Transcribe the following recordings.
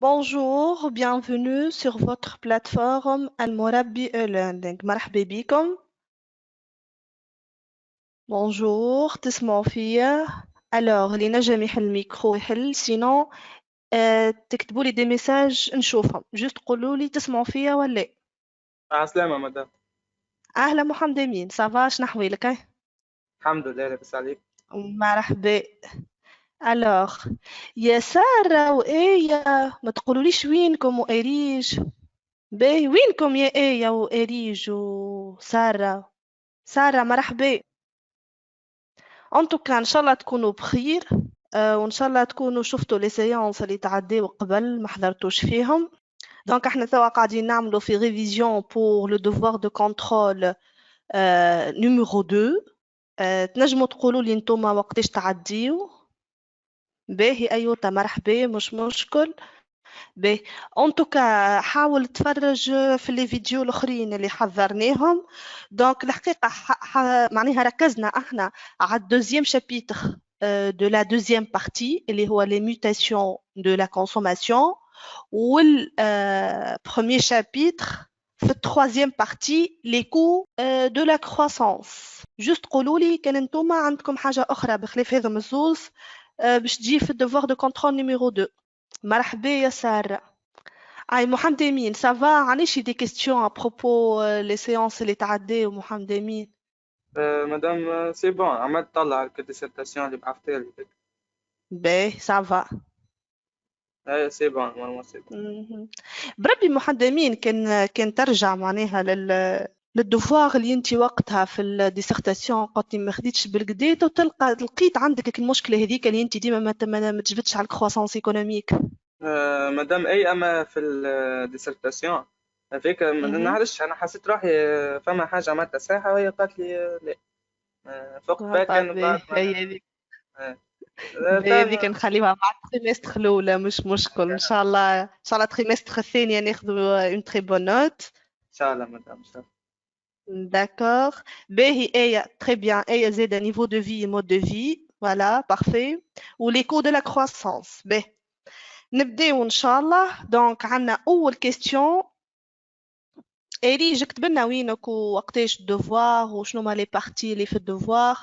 Bonjour, bienvenue sur votre plateforme Al-Mourabbi e-Learning. مرحبا بكم. Bonjour, تسمعوا فيا. Alors, اللي نجم يحل الميكرو يحل، sinon تكتبوا لي دي ميساج نشوفهم. جست قولوا لي تسمعوا فيا ولا لا. عسلامة مدام. أهلا محمد أمين، صافا شنو أحوالك؟ الحمد لله لاباس عليك. مرحبا. Alors, يا سارة وآية، ما تقولوليش وينكم وأريج. باهي وينكم يا آية وأريج وسارة؟ سارة مرحبا. ان توكا ان شاء الله تكونوا بخير. وان شاء الله تكونوا شفتوا لي سيونس اللي تعديو قبل ما حضرتوش فيهم. دونك احنا توا قاعدين نعملوا في ريفيزيون بور لو دوفوار دو كونترول نيميرو 2. تنجموا تقولوا لي نتوما وقتاش تعديو؟ باهي ايوتا مرحبا، مش مشكل. باهي ان توكا حاول تفرج في لي فيديو الاخرين اللي حضرناهم. دونك الحقيقه معناها ركزنا احنا على الدوزيام شابيتر de la deuxième partie اللي هو les mutations de la consommation وال premier chapitre في التروازيام بارتي les coûts de la croissance. جست قولوا لي كان انتوما عندكم حاجه اخرى بخلاف هذم الزوز باش تجي في الدوفوار دو كونترول نيميرو 2. مرحبا يا سارة. أي محمد أمين سافا، عنديش دي كيستيون أبروبو لي سيونس اللي تعداو محمد أمين؟ مدام سي بون، عملت طلع الديسرتاسيون اللي بعثتها لي. باهي سافا. ايه سي بون نورمال سي بون. بربي محمد أمين كان ترجع معناها للدفواغ اللي انت وقتها في الديسرتاسيون قلت لي ما خديتش بالقديت، لقيت عندك المشكله هذيك اللي انت ديما ما تجبدش على الكرواسونس ايكونوميك. مدام اي اما في الديسرتاسيون هذيك ما نعرفش، انا حسيت روحي فما حاجة عملتها صحيحة وهي قالت لي لا. فقت بها كان بعد باهي ما هي هذيك. آه، هذيك نخليوها مع التريمستر الاولى، مش مشكل. ان شاء الله ان شاء الله التريمستر الثاني ناخذوا اون تري بون نوت. ان شاء الله مدام ان شاء الله. داكور. باهي ايه تري بيان، ايه زاده نيفو دو في مود دو في، فوالا بارفي. ولي كو دو لا كرواسونس. باهي نبداو ان شاء الله. دونك عندنا اول كيستيون. اريج اكتب لنا وينك ووقتاش الدوفوار وشنو هما لي بارتي اللي في الدوفوار.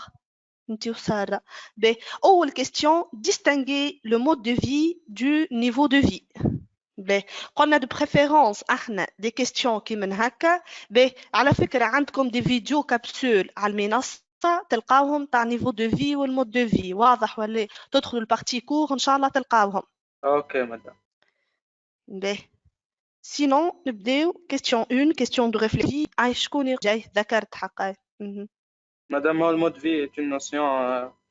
انتي وسارة. باهي اول كيستيون، distinguer le mode de vie du niveau de vie. باهي قلنا دو بريفيرونس احنا دي كيستيون كي من هكا. باهي على فكرة عندكم دي فيديو كابسول على المنصة تلقاوهم تاع نيفو دو في والمود دو في، واضح ولا؟ تدخلوا البارتي كور ان شاء الله تلقاوهم. اوكي مدام. باهي سينون نبداو كيستيون 1، كيستيون دو ريفليكسي. اي شكون جاي ذكرت حقا. Madame, le mode de vie est une notion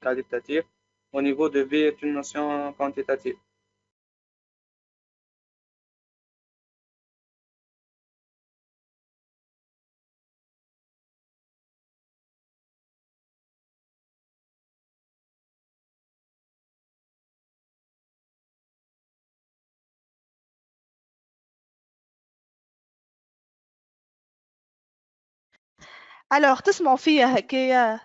qualitative. Au niveau de vie est une notion quantitative. الوغ تسمعوا فيا هكايا؟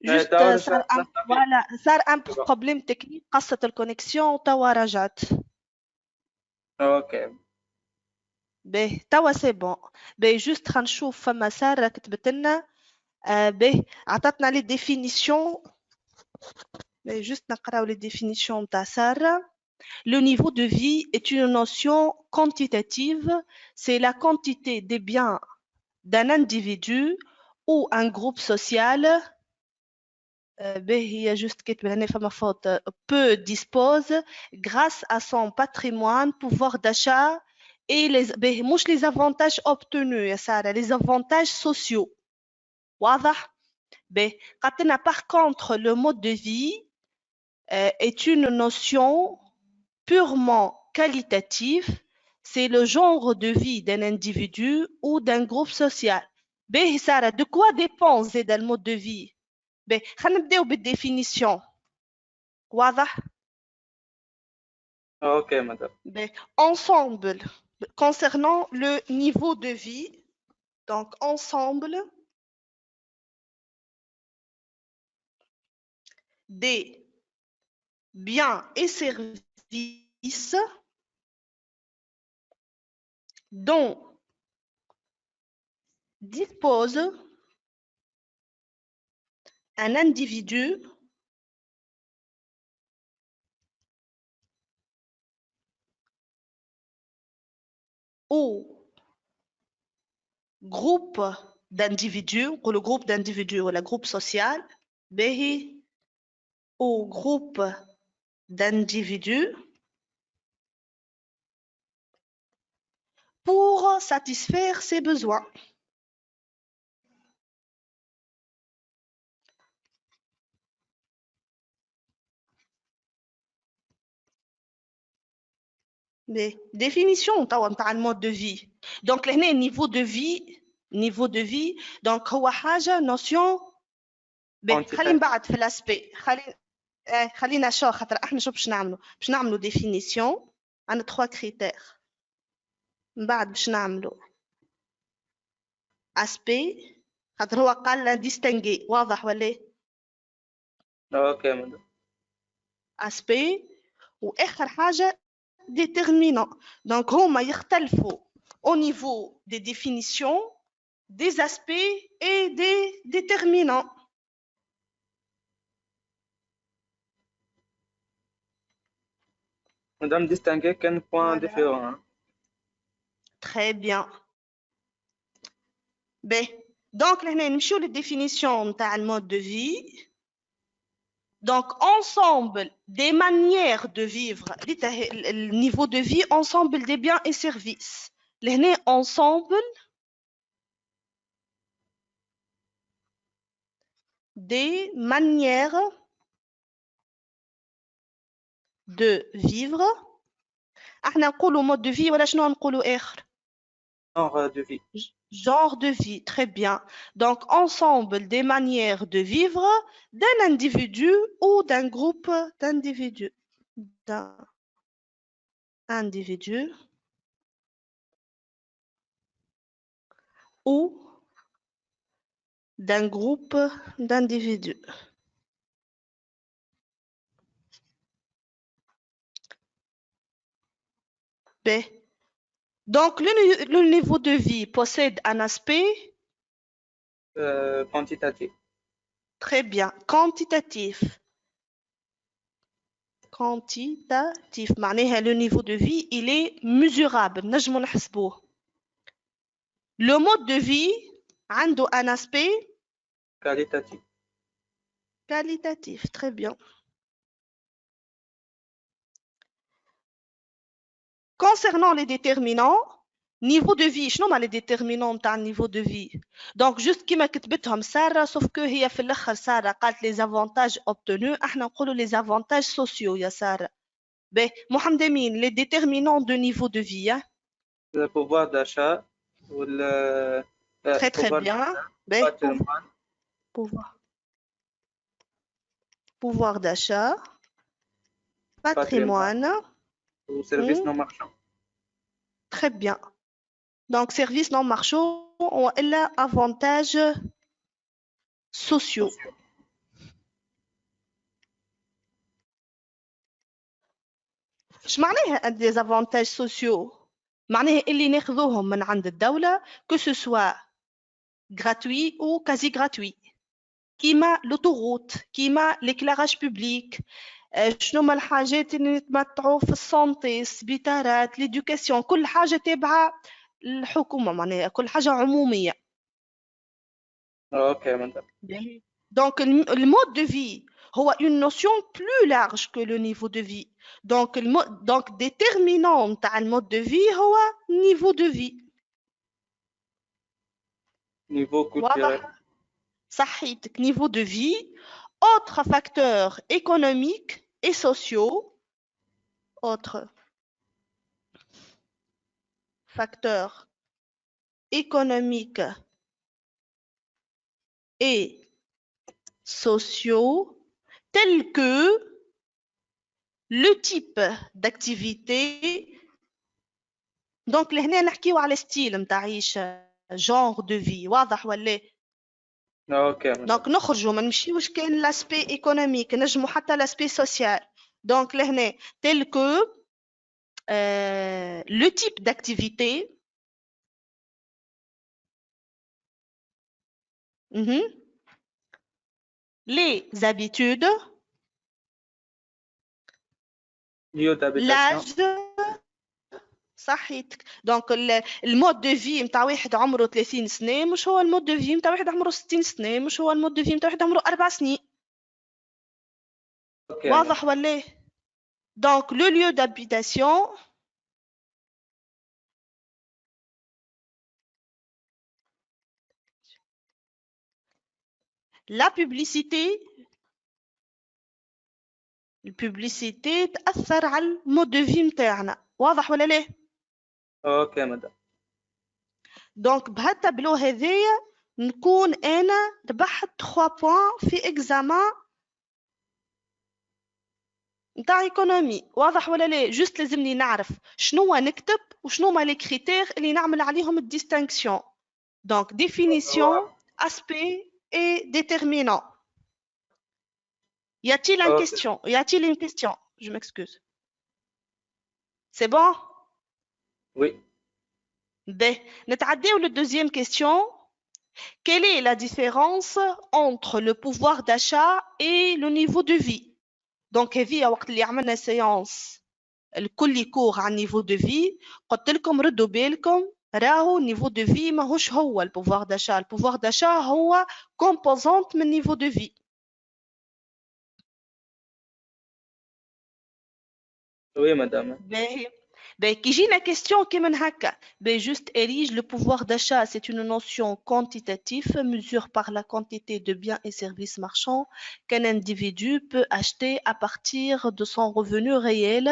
جوست توا صار نسمع فيك. فوالا صار ان C'est bon. بروبليم تكنيك، قصة الكونيكسيون توا رجعت. Ok. باهي توا سي بون. باهي جوست خلينا نشوف، فما سارة كتبت لنا. باهي عطاتنا لي ديفينيسيون. باهي جوست نقراو لي ديفينيسيون تاع سارة. Le niveau de vie est une notion quantitative. C'est la quantité des biens d'un individu ou un groupe social. هي juste كاتبة هنا فما faute. Peu dispose grâce à son patrimoine, pouvoir d'achat et les مش les avantages obtenus يا سارة، les avantages sociaux. واضح؟ قالت لنا par contre le mode de vie est une notion purement qualitative. C'est le genre de vie d'un individu ou d'un groupe social. Sarah, de quoi dépend le mode de vie? خلينا نبداو بالديفينيسيون. واضح؟ Ok, madame. Ensemble, concernant le niveau de vie, donc ensemble des biens et services dont dispose un individu ou groupe d'individus, ou le groupe d'individus ou le groupe social, ou groupe d'individus pour satisfaire ses besoins. Des définitions de mode de vie. Donc, le niveau de vie, donc, هو حاجة notion. خلينا بعد في l'aspect. خلينا شو خاطر احنا شو باش نعملوا définition. عندنا 3 critères. من بعد باش نعملوا aspect. خاطر هو قال distinguer. واضح ولا؟ اوكي مدام. aspect واخر حاجة déterminant. Donc, هما يختلفوا au niveau des définitions, des aspects et des déterminants. Madame distinguer quel point différent. Très bien. Ben, donc, là, nous les définitions de mode de vie. Donc, ensemble des manières de vivre, le niveau de vie, ensemble des biens et services. Là, ensemble des manières de vivre. احنا نقولوا mode de vie ولا شنو نقولوا آخر؟ Genre de vie. Genre de vie, très bien. Donc, ensemble des manières de vivre d'un individu ou d'un groupe d'individus. D'un individu ou d'un groupe d'individus. B. Donc, le niveau de vie possède un aspect quantitatif. Très bien. Quantitatif. Quantitatif. معناها le niveau de vie, il est mesurable. نجمو نحسبوه. Le mode de vie عنده un aspect qualitatif. Qualitatif. Très bien. Concernant les déterminants, niveau de vie, شنو هما les déterminants تاع niveau de vie? Donc juste كيما كتبتهم سارة sauf que هي في الآخر سارة قالت les avantages obtenus احنا نقولوا les avantages sociaux يا سارة. Ben, Mohamed Amin, les déterminants de niveau de vie. Hein? Le pouvoir d'achat ou le très bien. Ben, pouvoir d'achat, patrimoine ou services non marchands. Très bien. Donc, services non marchands ont avantages sociaux. اش معناها des avantages sociaux؟ معناها اللي ناخذوهم من عند الدولة que ce soit gratuit ou quasi gratuit. كيما l'autoroute، كيما l'éclairage public. شنو هما الحاجات اللي نتمتعوا في السونتي، السبيطارات، l'éducation، كل حاجة تابعة الحكومة، معناها كل حاجة عمومية. اوكي مدام. Donc le mode de vie هو une notion plus large que le niveau de vie. Donc déterminant تاع المود de vie هو niveau de vie. Niveau culturel. صحيتك niveau de vie. Autres facteurs économiques et sociaux. Autres facteurs économiques et sociaux tels que le type d'activité. Donc لهنا نحكيو على ستيل نتاع عيشة genre de vie. واضح ولا؟ اوكي. Donc نخرجوا ما نمشيوش كان l'aspect économique نجمو حتى l'aspect social. Donc لهنا tel que le type d'activité Mhm. Les habitudes, lieu d'habitation. l'âge. صحيتك دونك المود دو في نتاع واحد عمره 30 سنه مش هو المود دو في نتاع واحد عمره 60 سنه مش هو المود دو في نتاع واحد عمره 4 سنين. اوكي واضح ولا؟ دونك لو lieu d'habitation la publicité. الببليسيتي تأثر على المود دو في نتاعنا. واضح ولا لا؟ اوكي مدام. دونك بهالتابلو هذايا نكون انا ربحت 3 بوان في اكزامان نتاع ايكونومي. واضح ولا لا؟ جوست لازمني نعرف شنو نكتب وشنو هما لي كريتير اللي نعمل عليهم الديستانكسيون. دونك ديفينيسيون aspect et déterminant. Y a-t-il une question? Y a-t-il une question? Je m'excuse. C'est bon? Oui. Ben, نتعداو للدوزيام question. Quelle est la différence entre le pouvoir d'achat et le niveau de vie? Donc, هذه وقت اللي عملنا séance الكل يكور على niveau de vie قلت لكم ردوا بالكم راهو niveau de vie ماهوش هو البوفوار d'achat. البوفوار d'achat هو composante من niveau de vie. Oui madame. باهي كي جينا question كي من هكا juste érige le pouvoir d'achat, c'est une notion quantitative, mesure par la quantité de biens et services marchands qu'un individu peut acheter à partir de son revenu réel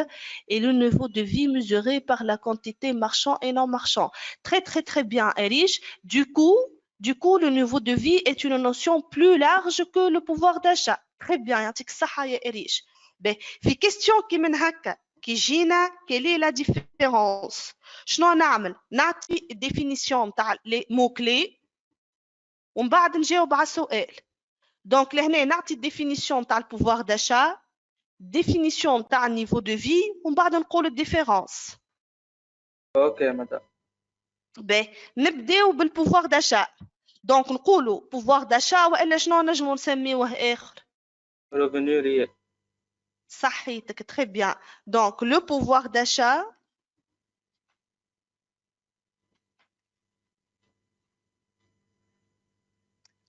et le niveau de vie mesuré par la quantité marchand et non marchand. Très très très bien érige. Du coup le niveau de vie est une notion plus large que le pouvoir d'achat. Très bien, يعطيك الصحة يا إريج. في question كي من هكا كي جينا quelle est la différence. شنو نعمل؟ نعطي الديفينيسيون تاع لي مو كلي ومن بعد نجاوب على السؤال. دونك لهنا نعطي الديفينيسيون تاع البوفوار داشا، ديفينيسيون تاع النيفو دو في ومن بعد نقول الديفيرونس. اوكي مدام. نبداو بالبوفوار داشا. دونك نقولوا بوفوار داشا والا شنو نجمو نسميوه اخر؟ revenu réel. صحيتك très bien. Donc le pouvoir d'achat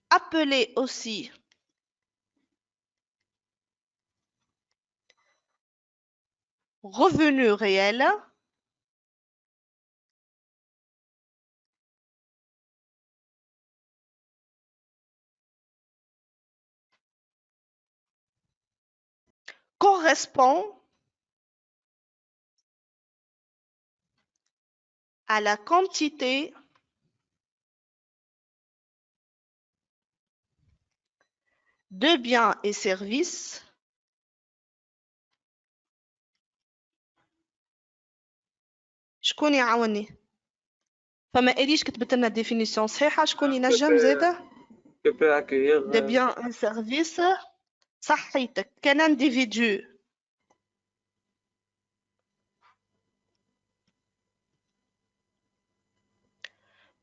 appelé aussi revenu réel correspond à la quantité de biens et services شكون يعاوني؟ فما إريش كتبت لنا ديفينيسيون صحيحة. شكون ينجم زاده؟ que peut accueillir de biens et services. صحيتك qu'un individu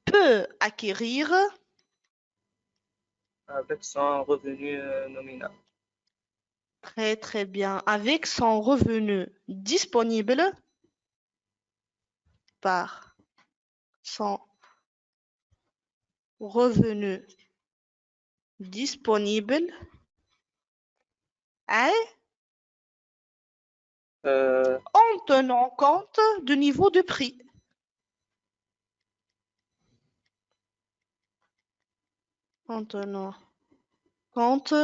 peut acquérir avec son revenu nominal. très très bien avec son revenu disponible par son revenu disponible en tenant compte du niveau de prix. En tenant compte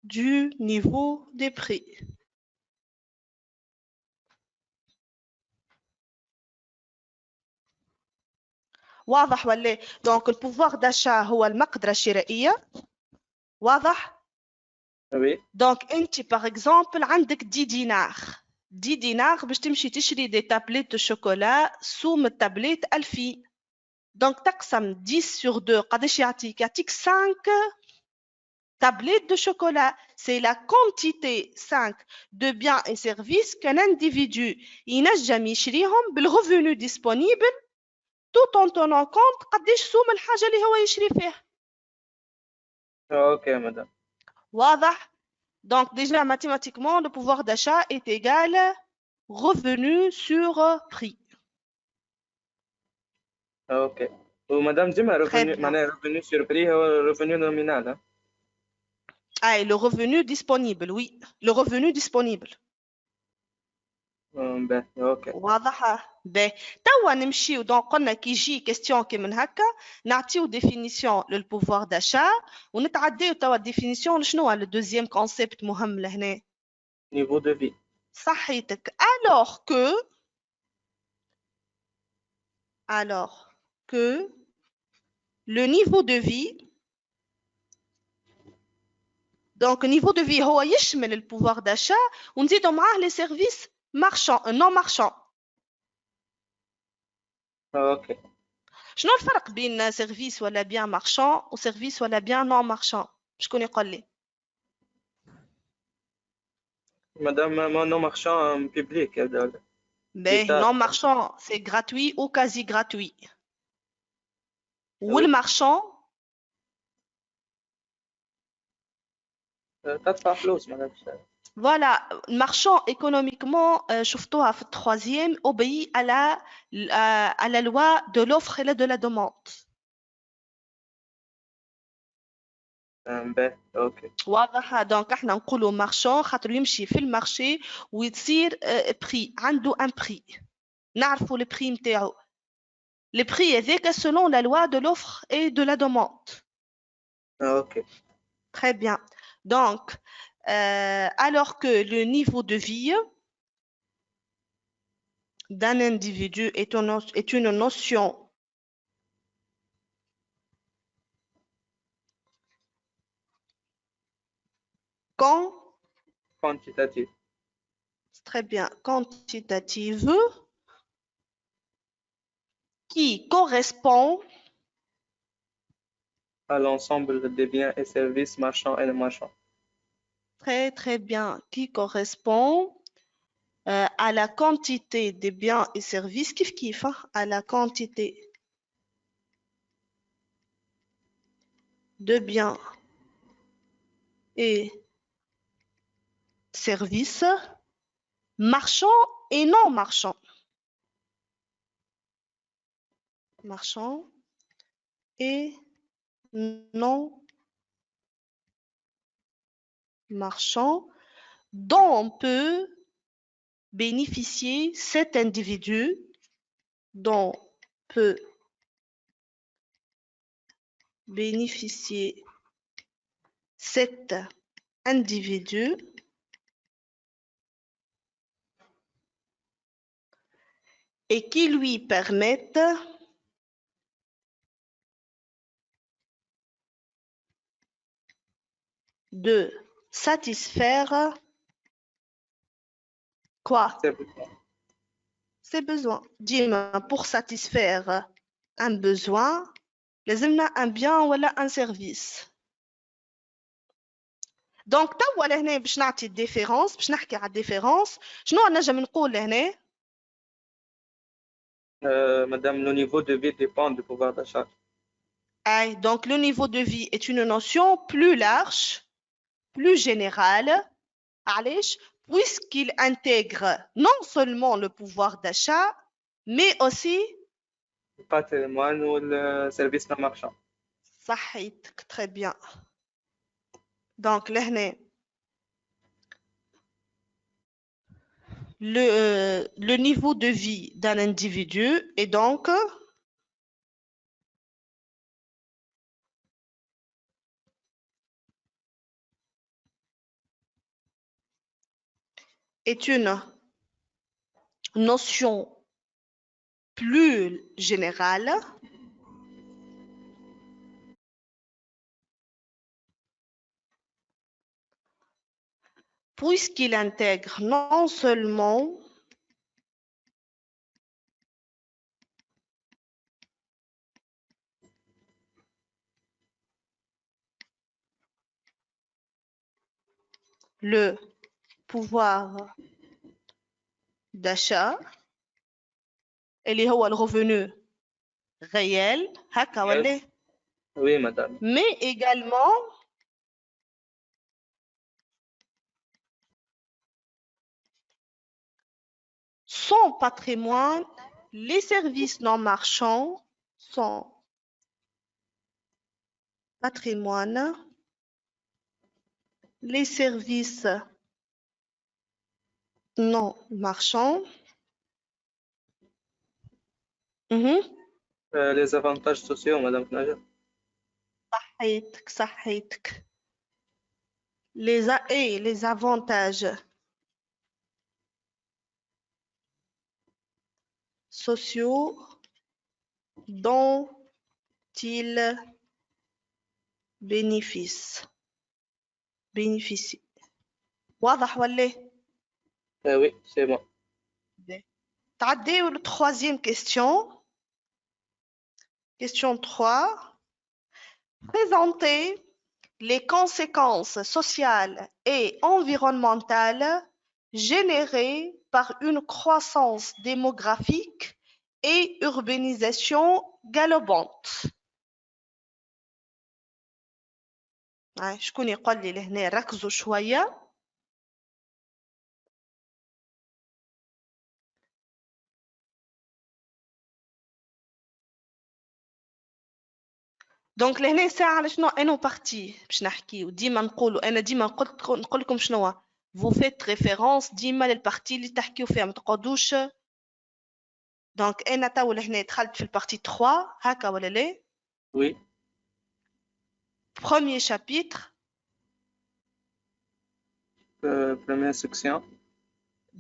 du niveau des prix. واضح ولا؟ دونك البوفوار داشا هو المقدرة الشرائية. واضح؟ Oui. دونك انت باغ اكزومبل عندك 10 دينار 10 دينار باش تمشي تشري دي تابليت دو شوكولا سوم التابليت 2000. دونك تقسم 10 sur 2 قداش يعطيك؟ يعطيك 5 tablettes de chocolat. C'est la quantité 5 de biens et services qu'un individu ينجم يشريهم بالرevenu disponible tout en tenant compte قداش سوم الحاجة اللي هو يشري فيها. Ok, madame. واضح. Donc déjà mathématiquement le pouvoir d'achat est égal revenu sur prix. Ok. ومدام ديما Très ريفوني bien. معناها ريفوني سور بري هو ريفوني نومينال. Ah, et le revenu disponible, oui. Le revenu disponible. باهي اوكي. واضحة. باهي. توا نمشيو دونك قلنا كي يجي كيستيون كي من هكا نعطيو ديفينيسيون للبوفوار داشا ونتعديو توا ديفينيسيون شنو هو لو دوزيام كونسيبت مهم لهنا. نيفو دو في. صحيتك. alors que le niveau de vie. Donc niveau de vie هو يشمل البوفوار داشا ونزيدو معاه لي سيرفيس marchands non marchands. اوكي. شنو الفرق بين سيرفيس ولا بيان مارشان وسيرفيس ولا بيان نون مارشان؟ شكون يقول لي؟ مدام نو مارشان بيبليك يبدا باهي نون مارشان سي gratuit ou quasi gratuit. والمارشان تدفع فلوس معناها. فوالا المارشان ايكونوميكمون شفتوها في التخوازيام obéit à la loi de l'offre et de la demande. باهي اوكي. واضح. دونك احنا نقولوا مارشان خاطر يمشي في المارشي ويصير بري عنده ان بري نعرفوا البري نتاعو. Le prix est selon la loi de l'offre et de la demande. Ok. Très bien. Donc, alors que le niveau de vie d'un individu est une notion Quantitative. très bien quantitative qui correspond À l'ensemble des biens et services marchands et non marchands. très très bien qui correspond à la quantité des biens et services kif hein, à la quantité de biens et services marchands et non marchands. Marchands et non marchands dont peut bénéficier cet individu, dont peut bénéficier cet individu et qui lui permettent de satisfaire quoi? Ses besoins. Dis-moi, pour satisfaire un besoin, لازمنا un bien ولا un service. دونك توا لهنا باش نعطي الديفيرونس باش نحكي على الديفيرونس شنو نجم نقول لهنا؟ Madame, le niveau de vie dépend du pouvoir d'achat. Donc le niveau de vie est une notion plus large, plus générale, puisqu'il intègre non seulement le pouvoir d'achat, mais aussi Le patrimoine ou le service non marchand. صحيتك très bien. Donc لهنا le niveau de vie d'un individu est donc est une notion plus générale puisqu'il intègre non seulement le pouvoir d'achat اللي هو le revenu réel هكا ولا Oui, madame. mais également son patrimoine, les services non marchands, son patrimoine, les services non marchands, Les avantages sociaux, Madame Knaja. صحيتك. Les avantages sociaux dont ils bénéficient. واضح ولا؟ Oui, c'est bon. تعديو la troisième question. Question 3. Présenter les conséquences sociales et environnementales générées par une croissance démographique et urbanisation galopante. شكون يقول لي لهنا ركزوا شوية. دونك لهنا ساعة على شنو انو بارتي باش نحكيو ديما نقولوا انا ديما نقول لكم شنو vous faites référence ديما للبارتي اللي تحكيو فيها ما تقعدوش. دونك انا تو لهنا دخلت في البارتي 3 هكا ولا لا؟ Oui. Premier chapitre. Première section.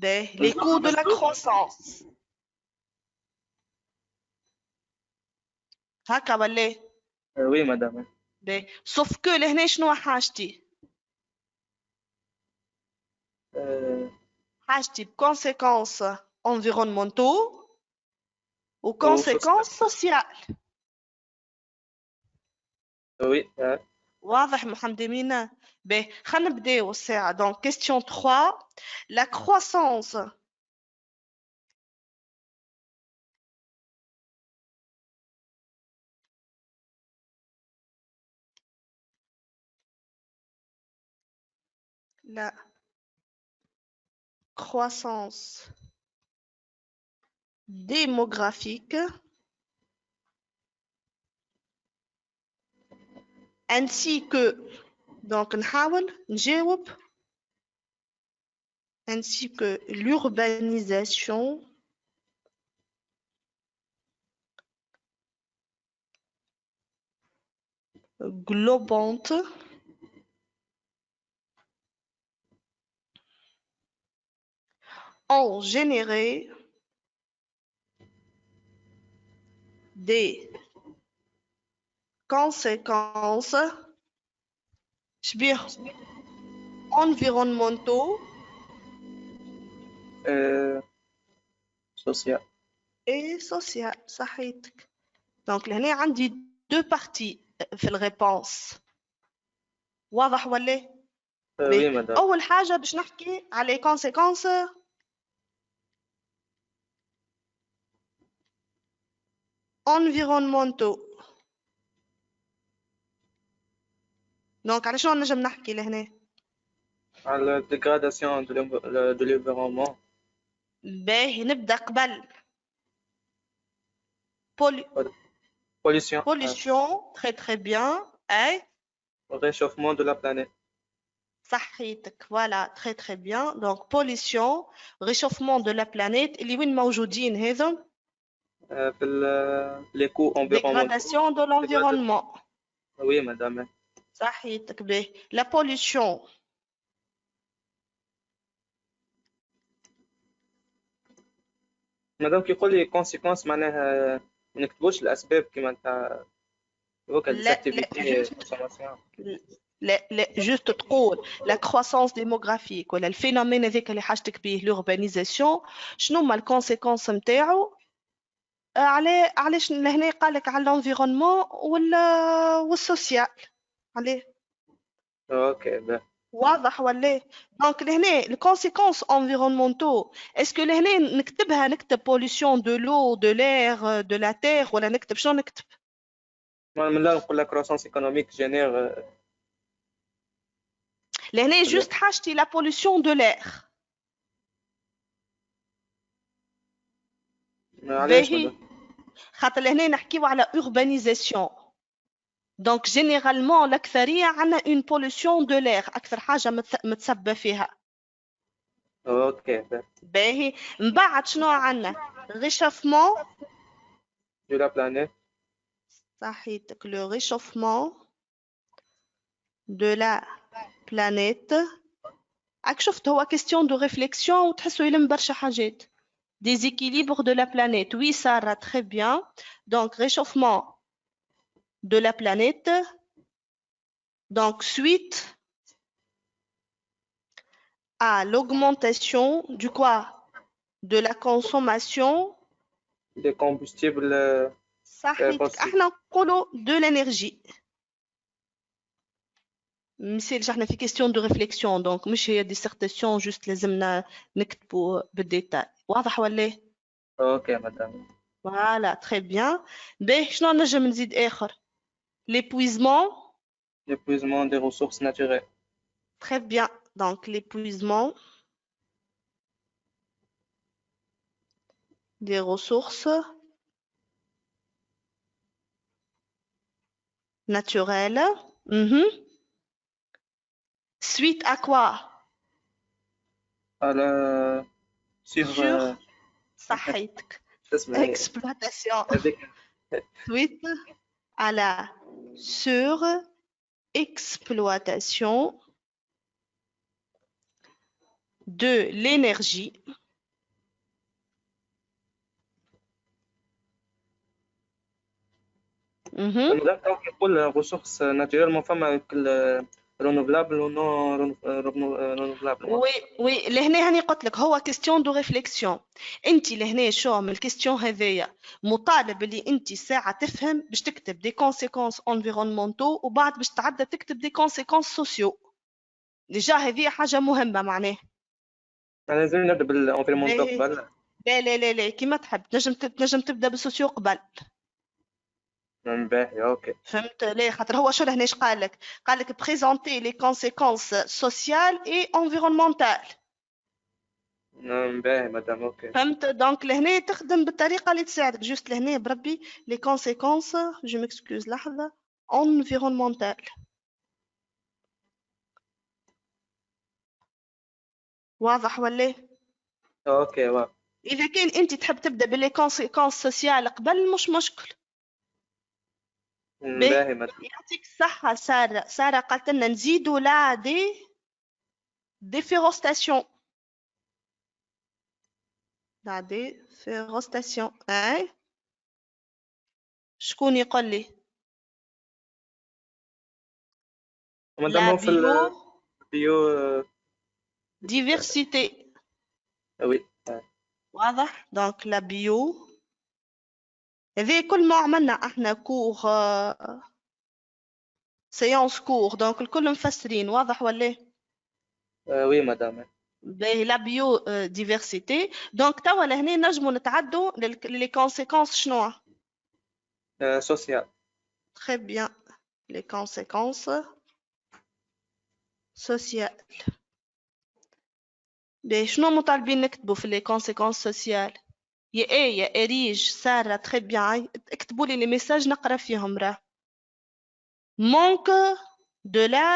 Les coûts de la croissance. هكا ولا؟ Oui, madame. Sauf que لهنا شنو حاجتي؟ حاجتي بconséquences environnementaux ou conséquences sociales. Oui. واضح محمد أمينة؟ خلينا نبداو الساعة. Donc question 3. La croissance démographique ainsi que donc نحاول نجاوب ainsi que l'urbanisation globante ont généré des conséquences environnementaux social. et sociales. صحيتك. Donc لهنا عندي deux parties في الريبونس. واضح ولا؟ Oui, madame. أول حاجة باش نحكي على les conséquences environnementaux. Donc على شنو نجم نحكي لهنا؟ على la dégradation de l'environnement. باهي نبدأ قبل Pollution. pollution. Très très bien. Réchauffement de la planète. صحيتك. Voilà, très très bien. Donc pollution, réchauffement de la planète. اللي وين موجودين هذم؟ في les coûts environnementaux. Dégradation de l'environnement. Oui, madame. صحيتك. باهي la pollution. مادام كيقول لي كونسيكونس معناها ما نكتبوش الاسباب كيما تاع لا جوست تقول لا كروسانس ديموغرافيك ولا الفينومين هذاك اللي حاجتك به لوربانيزاسيون شنو هما الكونسيكونس نتاعو علاش لهنا قال لك على الانفيرونمون ولا والسوسيال عليه. اوكي واضح ولا؟ دونك لهنا الكونسيكونس انفيرونمونتو اسكو لهنا نكتبها نكتب بوليسيون دو لو دو لير دو لا تير ولا نكتب شنو نكتب؟ من لا نقول لك كروسونس ايكونوميك جينير لهنا جوست حاجتي لا بوليسيون دو لير. علاش مدام؟ خاطر هنا نحكيو على urbanisation. دونك جينيرالمون الأكثرية عندنا اون بولوسيون دو لير، أكثر حاجة متسبة فيها. اوكي. باهي من بعد شنو عندنا؟ ريشوفمون. دو لا بلانيت. صحيتك، لو ريشوفمون دو لا بلانيت. راك شفت هو كيستيون دو ريفليكسيون وتحسو يلم برشا حاجات. Déséquilibre de la planète. Oui, Sarah, très bien. Donc, réchauffement de la planète. Donc, suite à l'augmentation du quoi? De la consommation. Des combustibles صحيتك، fossiles. احنا نقولوا de l'énergie. مثال احنا في question de réflexion، donc مش هي dissertation juste لازمنا نكتبوا بالديتاي. واضح ولا؟ اوكي مدام. Voilà, très bien. باهي شنو نجم نزيد آخر؟ L'épuisement. L'épuisement des ressources naturelles. Très bien. Donc, l'épuisement des ressources naturelles. Mhm. Suite à quoi? À la... Sur... Sur صحيتك. Exploitation. avec... Suite à la surexploitation de l'énergie. Mhm. مدام كان يقول ressources naturelles ما فما renouvelable و non renouvelable. وي وي لهنا هاني قلت لك هو كيستيون دو ريفليكسيون. انت لهنا شو من الكيستيون هذايا مطالب اللي انت ساعه تفهم باش تكتب دي كونسيكونس انفيرونمونتو وبعد باش تعدى تكتب دي كونسيكونس سوسيو. ديجا هذه حاجه مهمه معناه. يعني لازم نبدا بالانفيرمونتال قبل. لا لا لا لا كيما تحب، تنجم تبدا بالسوسيو قبل. باهي اوكي. فهمت ليه؟ خاطر هو شو لهناش قال لك بريزونتي لي كونسيكونس سوسيال اي انفيرونمونتال. باهي مدام اوكي. فهمت؟ دونك لهنا تخدم بالطريقه اللي تساعدك. جوست لهنا بربي لي كونسيكونس جو ميكسكوز لحظه انفيرونمونتال. واضح ولا؟ اوكي واضح. اذا كان انت تحب تبدا باللي كونسيكونس سوسيال قبل مش مشكل. باهي مدام. يعطيك الصحه. ساره قالت لنا نزيدوا لا ديفيروستاسيون. لا ديفيروستاسيون اي شكون يقول لي؟ مدام لا هو في البيو ديفيرسيتي. وي. واضح؟ دونك لا بيو هذه كل ما عملنا احنا كور سيونس كور دونك الكل مفسرين. واضح ولا؟ وي مدام. باهي لا بيو ديفيرسيتي. دونك توا لهنا نجمو نتعدو لي كونسيكونس شنو؟ سوسيال. تري بيان. لي كونسيكونس سوسيال. باهي شنو مطالبين نكتبو في لي كونسيكونس سوسيال؟ يا ايه يا اريج ساره تري بيان. اكتبوا لي لي ميساج نقرا فيهم. راه manque de la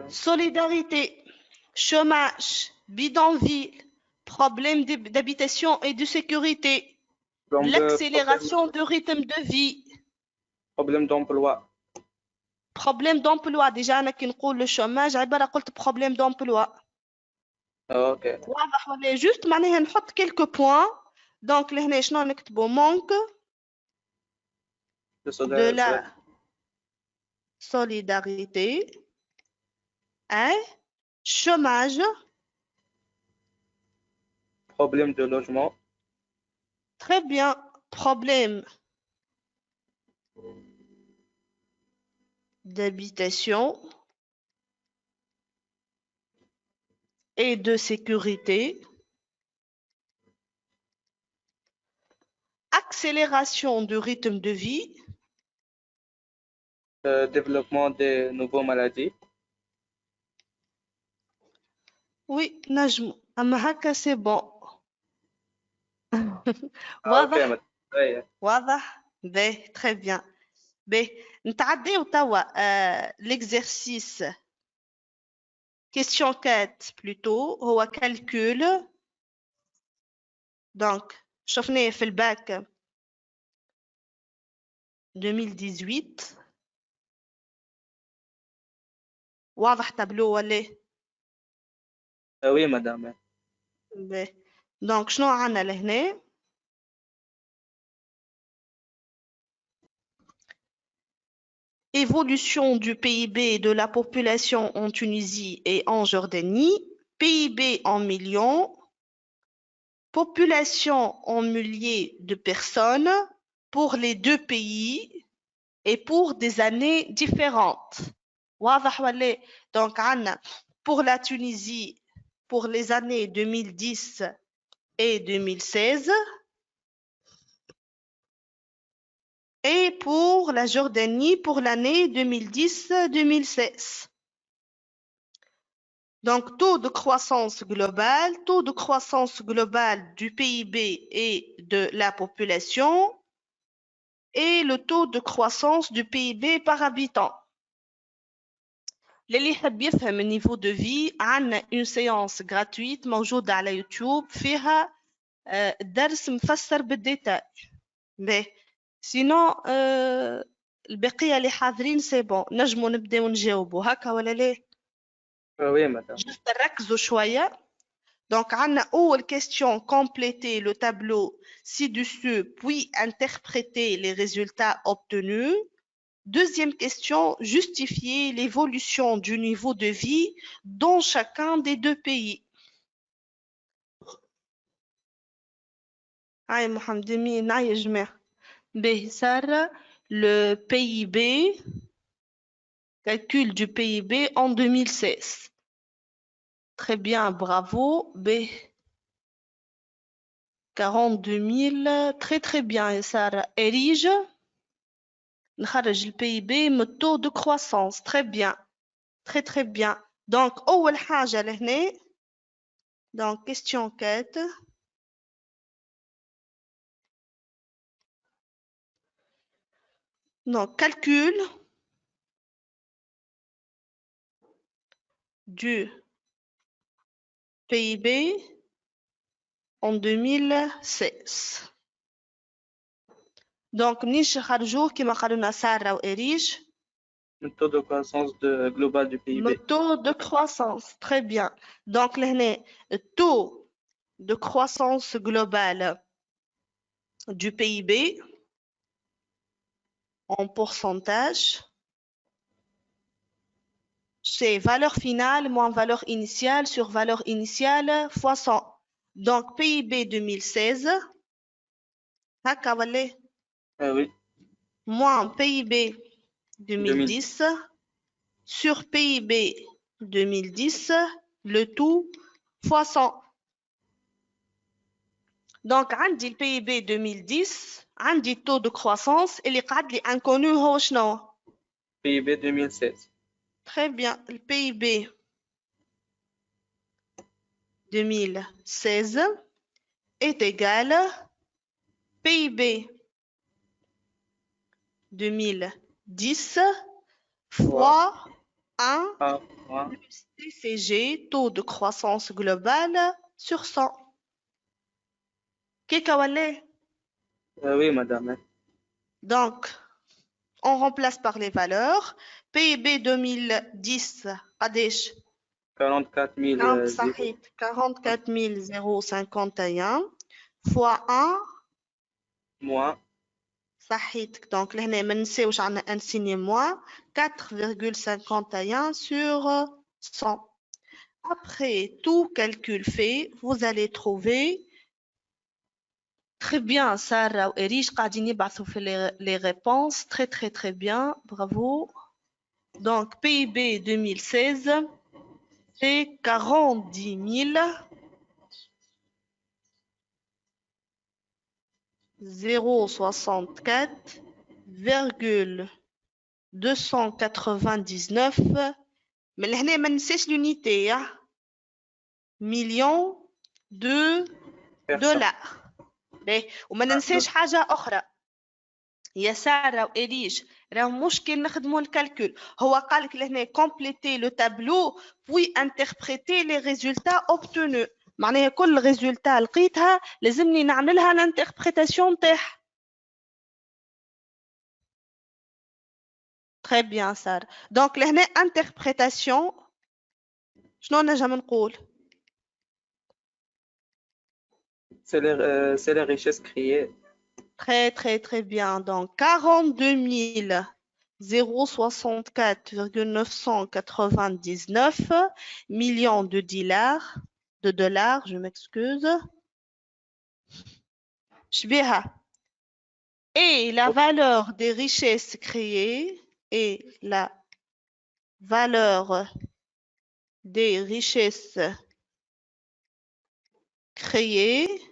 solidarité, chômage, bidonville, problème d'habitation et de sécurité, l'accélération du rythme de vie, problème d'emploi. déjà انا كي نقول le chômage عباره قلت problème d'emploi. اوكي. واضح ولا؟ جوست معناها نحط quelques points. دونك لهنا شنو نكتبوا؟ manque de la solidarité et chômage. problème de logement. Très bien. Problème d'habitation et de sécurité. Accélération du rythme de vie. Développement des nouvelles maladies. Oui, نجم. أما هكا c'est bon. اوكي واضح؟ مدام. أي. واضح؟ باهي très bien. باهي نتعداو توا l'exercice question 4 plutôt هو calcul. donc شفناه في الباك 2018. واضح تابلو ولا؟ وي مدام. باهي donc شنو عندنا لهنا؟ Évolution du PIB de la population en Tunisie et en Jordanie. PIB en millions. Population en milliers de personnes pour les deux pays et pour des années différentes. واضح ولا؟ Donc عندنا pour la Tunisie pour les années 2010 et 2016 et pour la Jordanie pour l'année 2010-2016. Donc, taux de croissance global du PIB et de la population et le taux de croissance du PIB par habitant. للي يحب يفهم النيفو دو في عندنا une séance gratuite موجودة على يوتيوب فيها درس مفسر بالديتاي. باهي سينو البقية اللي حاضرين سي بون نجموا نبداو نجاوبوا هكا ولا لا؟ وي مدام. جست نركزوا شوية. Donc, on a une question, compléter le tableau ci-dessus, puis interpréter les résultats obtenus. Deuxième question, justifier l'évolution du niveau de vie dans chacun des deux pays. Aïe, Mohamed Emin, aïe, Jmer. Behsar, le PIB, calcul du PIB en 2016. Très bien, bravo. B. 42 000, très très bien. Sarah érige. نخرج PIB من taux de croissance. Très bien. Très très bien. Donc, أول حاجة لهنا. Donc, question 4. Donc, calcul du PIB en 2016. Donc, نيش خرجوه كما قالونا سارة وإريج. Le taux de croissance global du PIB. Le taux de croissance, très bien. Donc, le taux de croissance globale du PIB en pourcentage, c'est valeur finale moins valeur initiale sur valeur initiale fois 100. Donc, PIB 2016, Oui. moins PIB 2010 sur PIB 2010, le tout fois 100. Donc, عندي le PIB 2010, عندي le taux de croissance اللي قاعد لي inconnu هو شنو؟ PIB 2016. Très bien, le PIB 2016 est égal PIB 2010 fois 1 plus TCG, taux de croissance globale sur 100. Oui, madame. Donc, on remplace par les valeurs. PIB 2010, قداش؟ 44 051 fois 1 moins. صحيت. Donc, لهنا ما ننساوش عندنا un signe moins 4,51 sur 100. Après tout calcul fait, vous allez trouver très bien. Sarah et Rich قاعدين يبعثوا في les réponses. Très très très bien. Bravo. Donc, PIB 2016, c'est 40 064,299. Mais لهنا ما ننساش l'unité. Millions de dollars. باهي وما ننساش حاجة أخرى يا سارة وإريج راهو مشكل نخدمو الكالكول هو قالك لهنا compléter le tableau puis interpréter les résultats obtenus معناها كل ريزولتا لقيتها لازمني نعملها الانتربريتاسيون نتاعها. Très bien سارة. دونك لهنا interprétation شنو نجم نقول؟ C'est les richesses créées. Très bien. Donc 42 064,999 millions de dollars, je m'excuse. شبيها. Et la valeur des richesses créées et la valeur des richesses créées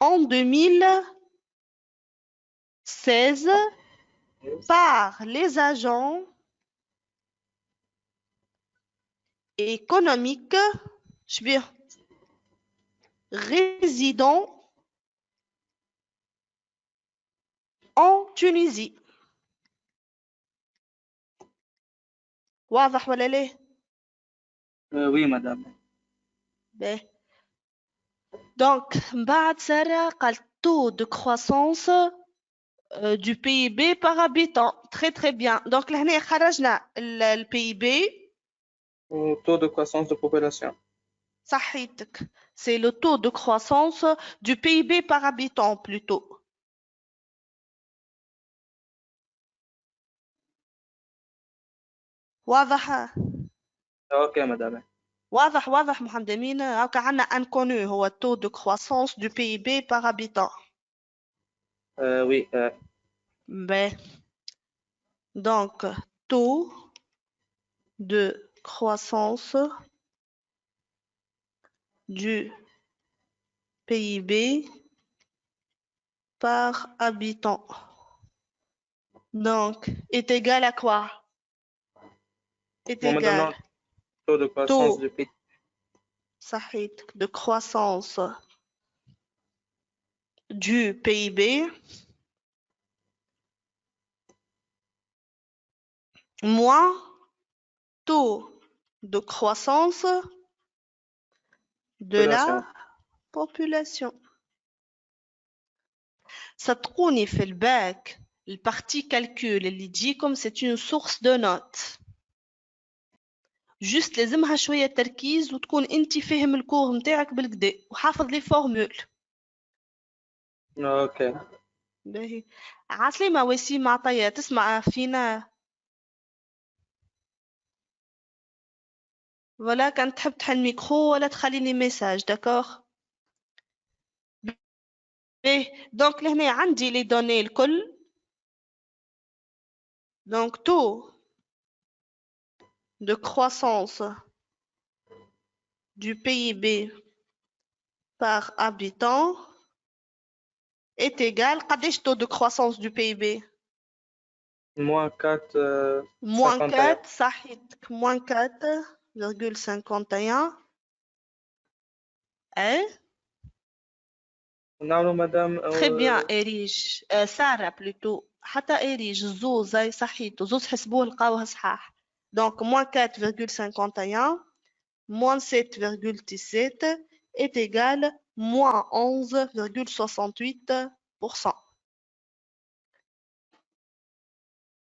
en 2016 par les agents économiques résidant en Tunisie. واضح ولا لا؟ Oui, madame. Donc, بعد سارة قال taux de croissance du PIB par habitant. Très bien. Donc, لهنا خرجنا le PIB. Taux de croissance de population. صحيتك. C'est le taux de croissance du PIB par habitant plutôt. واضح؟ Ok, madame. واضح محمد أمين. هاكا عندنا inconnu هو taux de croissance du PIB par habitant. Oui. Ben. Donc, taux de croissance du PIB par habitant. Donc, est égal à quoi? Est égal. Taux de croissance du PIB. صحيت de croissance du PIB moins taux de croissance de la population. صدقوني في الباك البارتي calcul اللي تجيكم c'est une source de notes. جست لازمها شوية تركيز وتكون انت فاهم الكور متاعك بالكدا وحافظ لي فورمول. اوكي. باهي عسلامة وسيم عطية تسمع فينا ولا كان تحب تحل الميكرو ولا تخليني ميساج داكوغ. باهي دونك لهنا عندي لي دوني الكل. دونك taux de croissance du PIB par habitant est égal قداش taux de croissance du PIB؟ moins 4. moins 4 صحيتك moins 4,51. نعم مدام. Très bien إريج. سارة plutôt. حتى إريج زوز زي صحيتو زوز حسبوه لقاوها صحاح. Donc moins 4,51 moins 7,17 est égal moins 11,68%.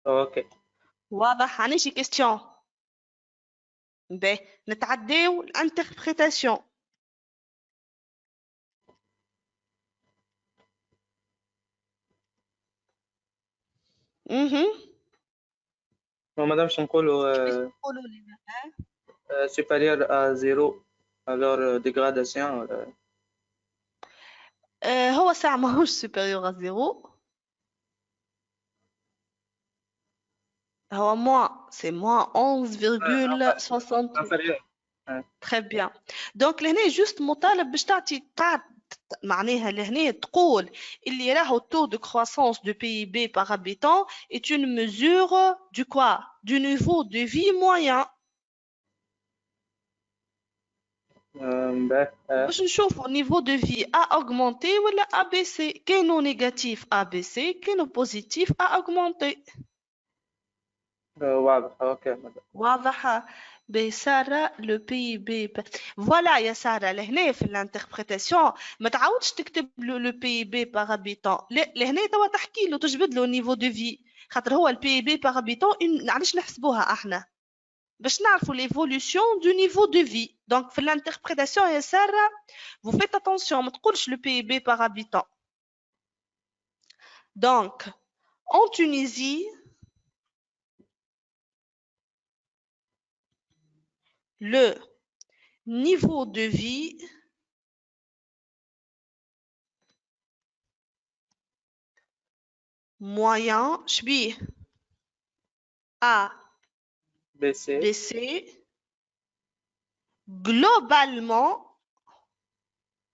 اوكي. واضح. عندي شي question. نتعداو الانتربريتاسيون. مدام شو نقولوا supérieur à 0 alors dégradation. هو ساعة ماهوش supérieur à 0. هو c'est moins 11,68. Très bien. Donc لهنا juste مطالب باش تعطي معناها لهنا تقول اللي راهو taux de croissance du PIB par habitant est une mesure du quoi? Du niveau de vie moyen. باهي. باش نشوفوا niveau de vie a augmenté ولا a baissé. كانوا négatif a baissé, كانوا positif a augmenté. واضح. اوكي مدام. واضحة. بسارة لو بي بي. فوالا يا سارة، لهنا في الانتربريتاسيون ما تعاودش تكتب لو بي بي باغ هابيتون، لا لهنا توا تحكي له تجبد له نيفو دو في، خاطر هو البي بي باغ هابيتون علاش نحسبوها احنا باش نعرفوا ليفولوسيون دو نيفو دو في. دونك في الانتربريتاسيون يا سارة vous faites attention ما تقولش لو بي بي باغ هابيتون. دونك en Tunisie le niveau de vie moyen شبيه a baissé. baissé globalement.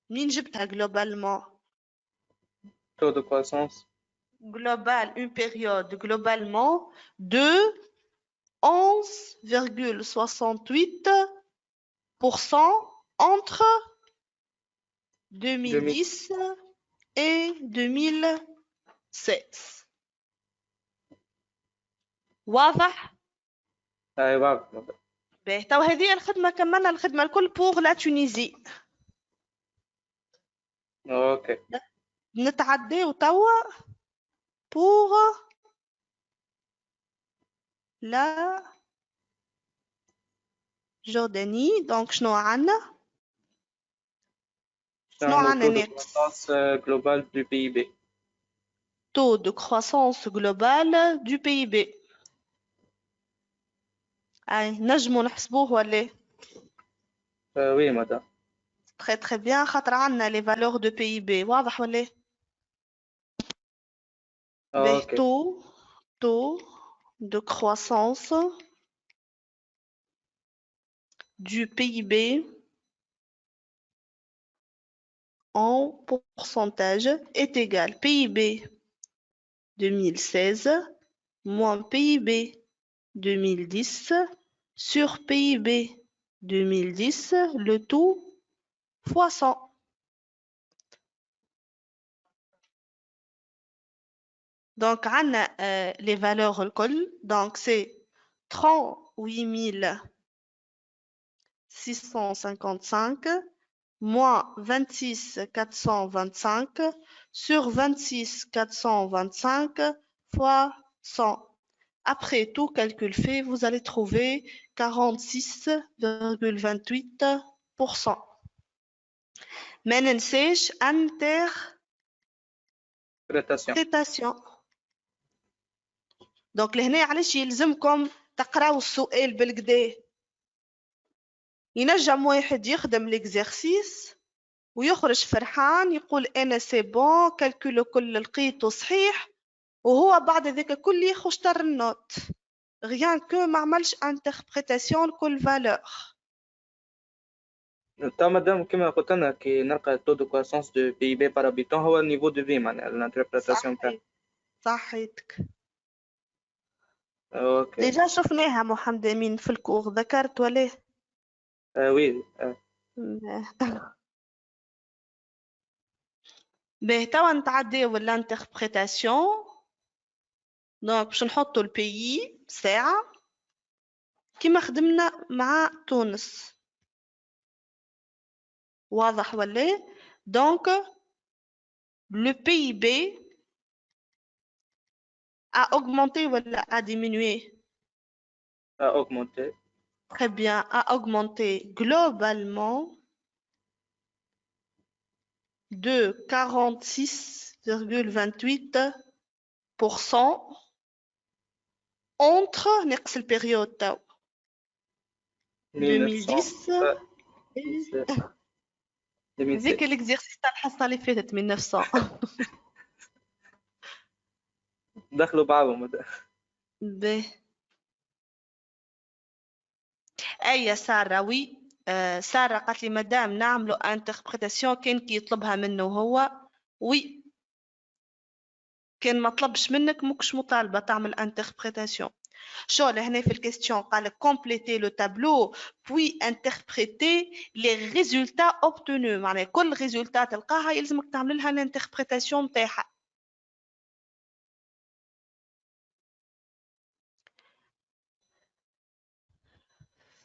منين جبتها globalement؟ taux de croissance. Global, une période globalement de 11,68% entre 2010 et 2016. واضح؟ اي واضح مدام. باهي تو هذه الخدمة كملنا الخدمة الكل pour la Tunisie. اوكي. نتعداو توا pour la Jordanie. donc شنو عندنا؟ شنو عندنا taux de croissance global du PIB. taux de croissance globale du PIB. أي نجمو نحسبوه ولا؟ oui madame. très très bien خاطر عندنا les valeurs de PIB. واضح ولا؟ باهي اوكي. taux de croissance du PIB en pourcentage est égal PIB 2016 moins PIB 2010 sur PIB 2010, le tout fois 100. Donc, on a les valeurs الكل. Donc, c'est 38 655 moins 26 425 sur 26 425 fois 100. Après tout calcul fait, vous allez trouver 46,28%. ما ننساش interprétation. دونك لهنا علاش يلزمكم تقراو السؤال بالكدا. ينجم واحد يخدم ليكزارسيس ويخرج فرحان يقول انا سي بون كالكولو كل لقيته صحيح، وهو بعد ذاك كل يخشتر النوت غيان كو ما عملش انتربريتاسيون لكل فالور. تا مادام كما قلت لنا كي نلقى taux de croissance de PIB par habitant هو النيفو دو في معناها الانتربريتاسيون تاعها. صحيتك. اوكي. ديجا شفناها محمد امين في الكور، ذكرت ولا؟ وي. باهي توا نتعداو الانتربريتاسيون. دونك باش نحطو البيي ساعة كيما خدمنا مع تونس. واضح ولا؟ دونك le PIB a augmenté ولا a diminué? a augmenté. Très bien, a augmenté globalement de 46,28% entre نقص البيريود تاو 2010 ذيك الاكزيرسيس تاع الحصه اللي فاتت 1900. دخلوا بعضهم. باهي اي ساره وي. ساره قالت لي مدام نعملوا انتربريتاسيون كان كي يطلبها منه هو وي، كان ما طلبش منك مكش مطالبه تعمل انتربريتاسيون. شو لهنا في الكيستيون قال compléter le tableau puis interpréter les résultats obtenus معناها كل ريزولتا تلقاها يلزمك تعمل لها الانتربريتاسيون نتاعها.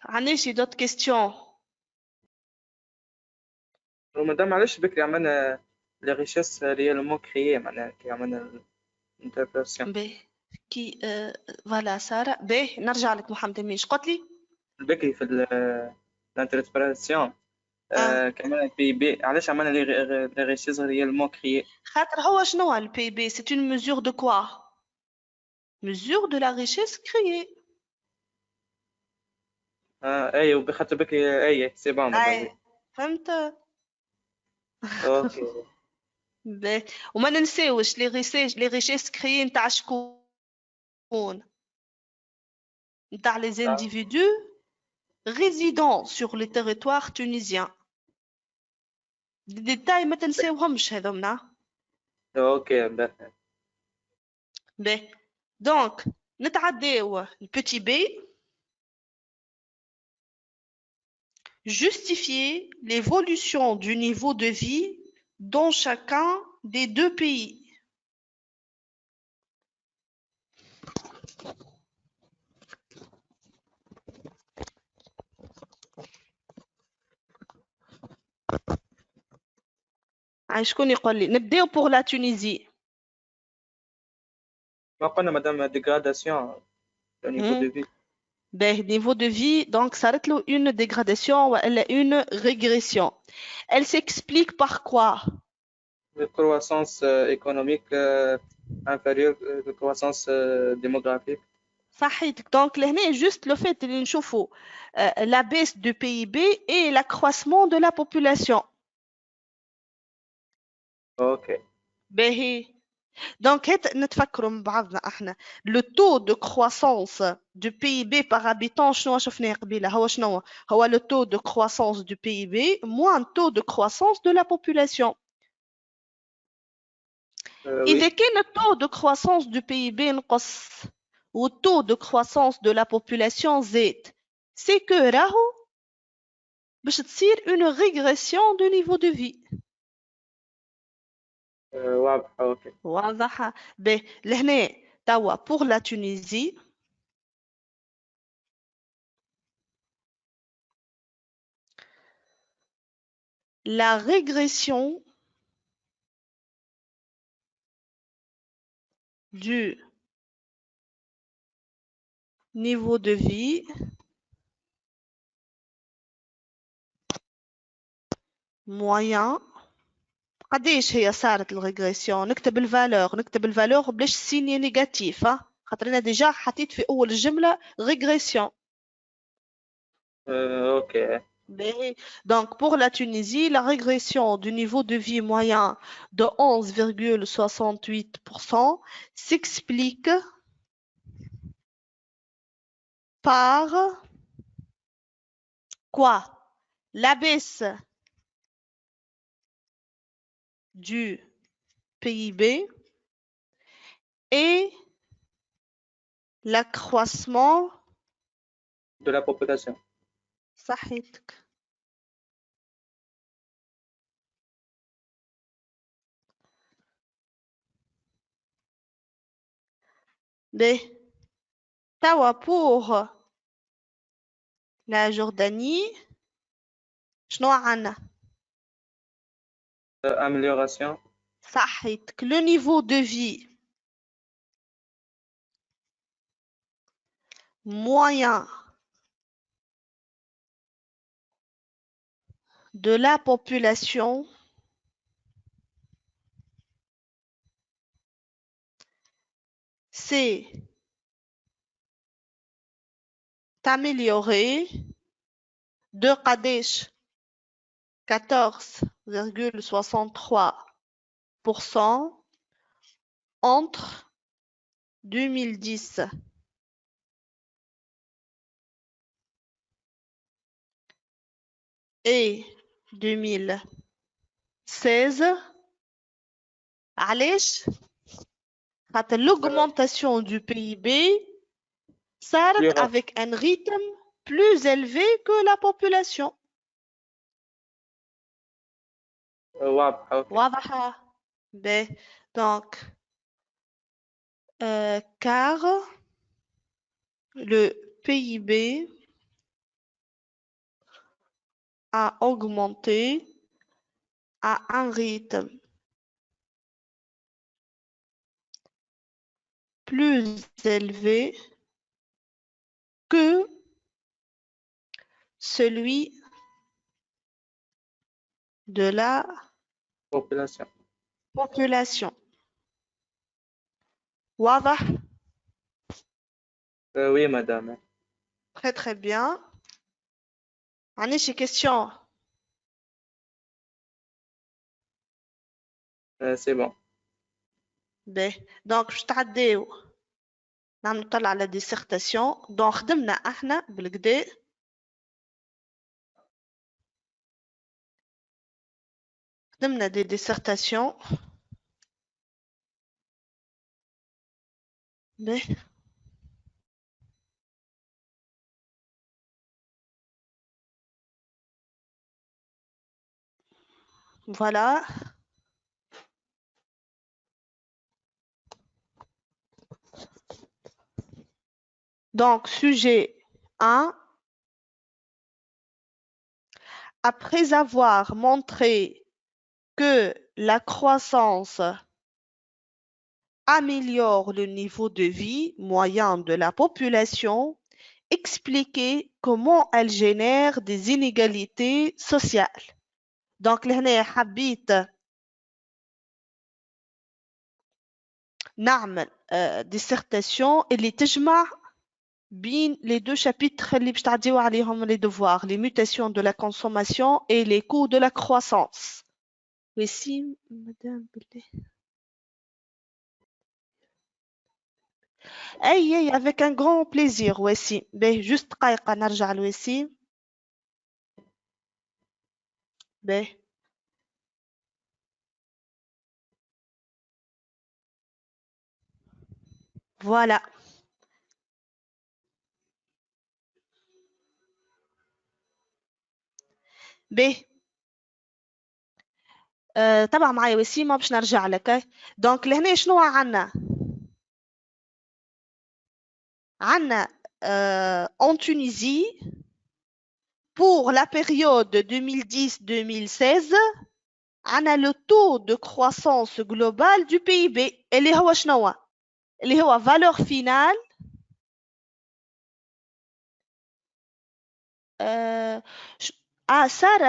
عندنا شي دوت كيستيون؟ ومادام علاش بكري عملنا لي ريشيس ريالمون كريي معناها كي عملنا الانتربريتاسيون. باهي كي فوالا سارة. باهي نرجع لك محمد أمين، اش قلت لي؟ بكري في الانتربريتاسيون كمان بي بي علاش عملنا لي ريشيس ريالمون كريي؟ خاطر هو شنو البي بي؟ سي اون mesure de quoi؟ mesure de la richesse créée. اي وبخاطر بكري اي سي بون مدام. فهمت؟ اوكي. باهي وما ننساوش لي ريشيس كريي نتاع شكون؟ نتاع les individus résidant sur le territoire tunisien. دي ديتاي ما تنساوهمش هذومنا. اوكي باهي. باهي دونك نتعداو البيتي بي. Justifier l'évolution du niveau de vie dans chacun des deux pays. شكون يقول لي؟ نبداو pour la Tunisie. ما قلنا مدام ديغراداسيون au niveau de vie. باهي niveau de vie donc صارت له une dégradation ولا une régression. Elle s'explique par quoi? La croissance économique inférieure de croissance démographique. صحيتك. donc لهنا juste le fait اللي نشوفوا la baisse du PIB et l'accroissement de la population. اوكي. باهي donc هات نتفكروا من بعضنا احنا le taux de croissance du PIB par habitant شنو شفناه قبيله؟ هو شنو هو le taux de croissance du PIB moins taux de croissance de la population. إذا كان الtaux de croissance du PIB نقص و taux de croissance de la population زاد c'est que راهو باش تصير une régression du niveau de vie. واضحة. اوكي. واضحة. باهي لهنا توا pour la Tunisie la régression du niveau de vie moyen. قديش هي صارت الريغريسيون؟ نكتب الفالور بلاش سيني نيجاتيف خاطر انا ديجا حطيت في اول الجمله ريغريسيون. اوكي. Donc pour la Tunisie, la régression du niveau de vie moyen de 11,68% s'explique par quoi? La baisse du PIB et l'accroissement de la population. صحيتك. توا pour la Jordanie شنو عنا؟ amélioration. صحيتك. le niveau de vie moyen de la population s'est amélioré de قديش؟ 14,63% entre 2010 et 2016. علاش؟ خاطر l'augmentation du PIB صارت plus rapide. avec un rythme plus élevé que la population. واضحة. أوكي. واضحة. B. Donc, car le PIB a augmenté à un rythme plus élevé que celui de la population. واضح؟ Oui, madame. Très très bien. عندي شي question. C'est bon. باهي دونك باش تعديو نعملو طلع على ديسيرتاسيون. دونك خدمنا احنا بالكدا خدمنا دي ديسيرتاسيون. باهي فوالا. Donc, sujet 1. Après avoir montré que la croissance améliore le niveau de vie moyen de la population, expliquez comment elle génère des inégalités sociales. Donc, لهنا حبيت نعمل dissertation اللي تجمع بين les deux chapitres اللي باش تعديو عليهم les devoirs, les mutations de la consommation et les coûts de la croissance. وسيم مدام بالله. اي avec un grand plaisir وسيم. باهي juste دقيقة نرجع لوسيم. باهي voilà. باهي تبع معايا وسيمة باش نرجع لك. دونك لهنا شنو عندنا؟ عندنا en Tunisie pour la période 2010-2016 عندنا le taux de croissance globale du PIB اللي هو شنو؟ اللي هو valeur finale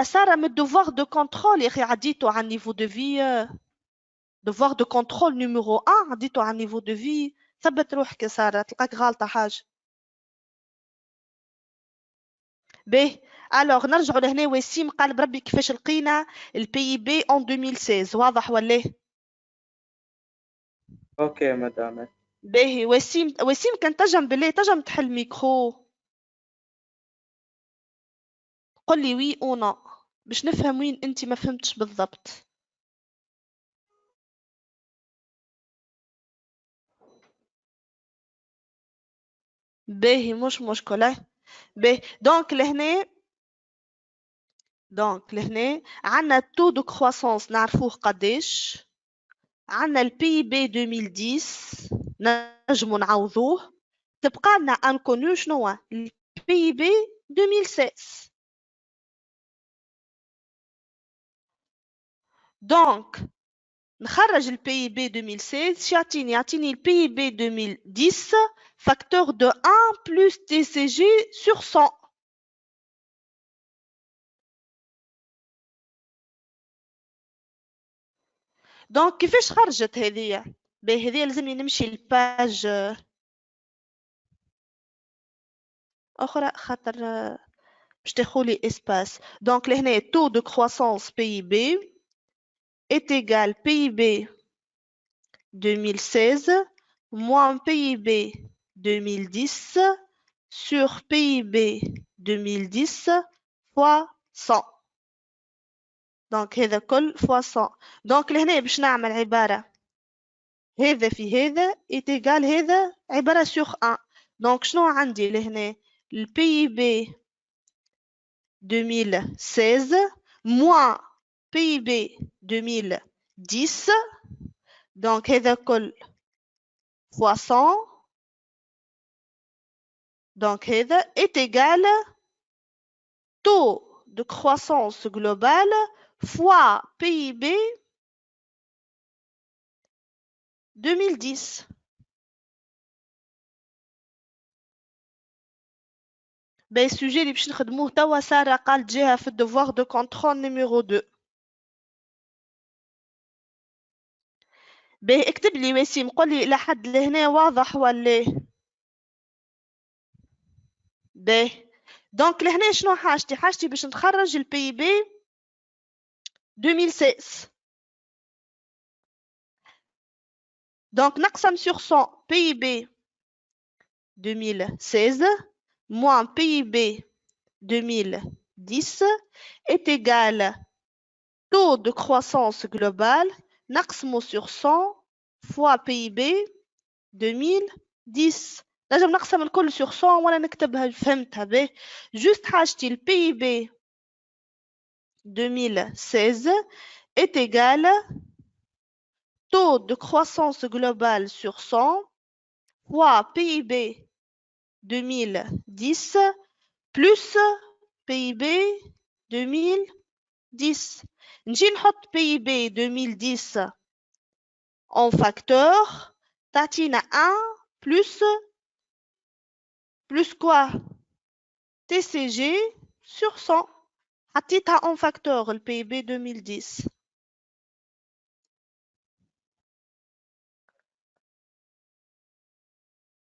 سارة من الدوفوار دو كونترول يا اخي عديتو على النيفو دو في. devoir de contrôle numéro 1 عديتو على النيفو دو في. ثبت روحك يا سارة تلقاك غالطة حاجة. باهي الوغ نرجعوا لهنا. وسيم قال بربي كيفاش لقينا البي بي ان 2016. واضح ولا؟ اوكي مدام. باهي وسيم كان تجم بالله تجم تحل ميكرو. قل لي وي او نو باش نفهم وين انت ما فهمتش بالضبط. باهي مش مشكلة. باهي دونك لهنا عندنا التو دو كرواسونس نعرفوه قداش. عندنا البي بي 2010 نجمو نعوضوه. تبقى لنا انكونو شنو هو البي بي 2016. دونك نخرج البي بي 2016 يعطيني البي بي 2010 facteur de 1 plus TCG sur 100. دونك كيفاش خرجت هذه؟ هذه لازمني نمشي الباج اخرى خاطر باش تاخولي اسباس. دونك لهنا taux de croissance PIB est égal PIB 2016 moins PIB 2010 sur PIB 2010 fois 100. دونك هذا كل fois 100. دونك لهنا باش نعمل عبارة هذا في هذا est égal هذا عبارة sur 1. Donc, شنو عندي لهنا le PIB 2016 moins PIB 2010. Donc, هذا كل fois 100. Donc, هذا est égal taux de croissance globale fois PIB 2010. Ben, sujet اللي باش نخدموه توا سارة قالت جاها في الدوار دو كونترول نيميرو 2. باهي اكتب لي وسيم قول لي إلى حد لهنا واضح ولا؟ باهي دونك لهنا شنو حاجتي؟ حاجتي باش نخرج البي بي 2016. دونك نقسم sur 100 PIB 2016 moins PIB 2010 est égal taux de croissance globale نقسمه sur 100 fois PIB 2010. نجم نقسم الكل sur 100 ولا نكتبها فهمتها باهي. جوست حاجتي ال PIB 2016 est égal taux de croissance globale sur 100 fois PIB 2010 plus PIB 2010. نجي نحط PIB 2010 en facteur تعطينا 1 plus quoi TCG sur 100. حطيتها en facteur le PIB 2010.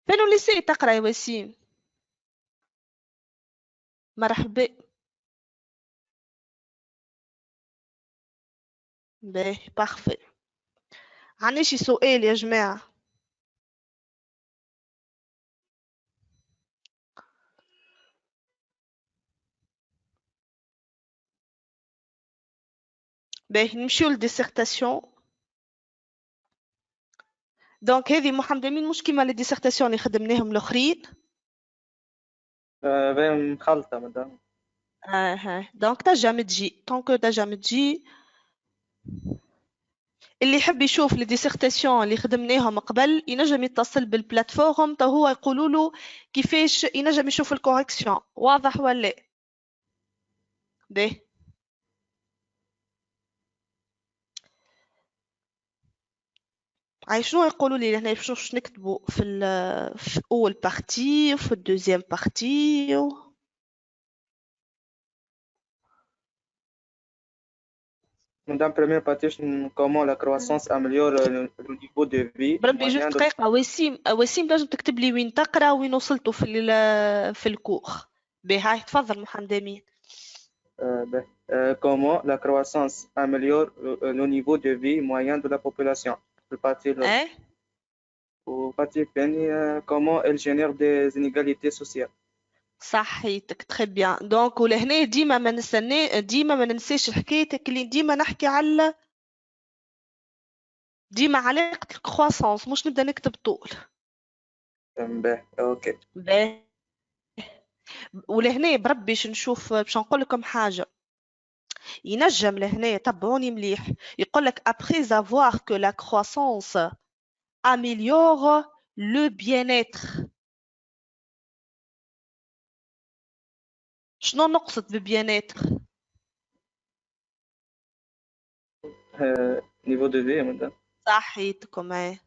فين اللي تقرا يا وسيم؟ مرحبا. باهي بارفي. عندي شي سؤال يا جماعة؟ باهي نمشيو للديسيرتاسيون. دونك هذه محمد امين مش كيما لي ديسيرتاسيون اللي خدمناهم الاخرين. باين مخلطة مدام. دونك تنجم تجي طونكو تنجم تجي. اللي يحب يشوف لي ديسيرتاسيون اللي خدمناهم قبل ينجم يتصل بالبلاتفورم تا هو يقولوا له كيفاش ينجم يشوف الكوريكسيون واضح ولا؟ باهي عاي شنو يقولوا لي هنا باش نكتبوا في اول بارتي وفي الدوزيام بارتي Madame, première partie, comment la croissance améliore le niveau de vie. بربي جوست دقيقة وسيم لازم تكتب لي وين تقرا وين وصلتوا في الكور. باهي تفضل محمد امين. Comment la croissance améliore le niveau de vie moyen de la population. Partie comment elle génère des inégalités sociales. صحيتك تخي بيان. دونك ولهنا ديما ما ننساش حكايتك اللي ديما نحكي على ديما علاقة الكرواسونس مش نبدا نكتب طول. باهي اوكي. باهي ولهنا بربي باش نشوف باش نقول لكم حاجة. ينجم لهنا تبعوني مليح يقول لك après avoir que la croissance améliore le bien-être. شنو نقصد ببيان-être؟ نيفو دو في مدام. صحيتكم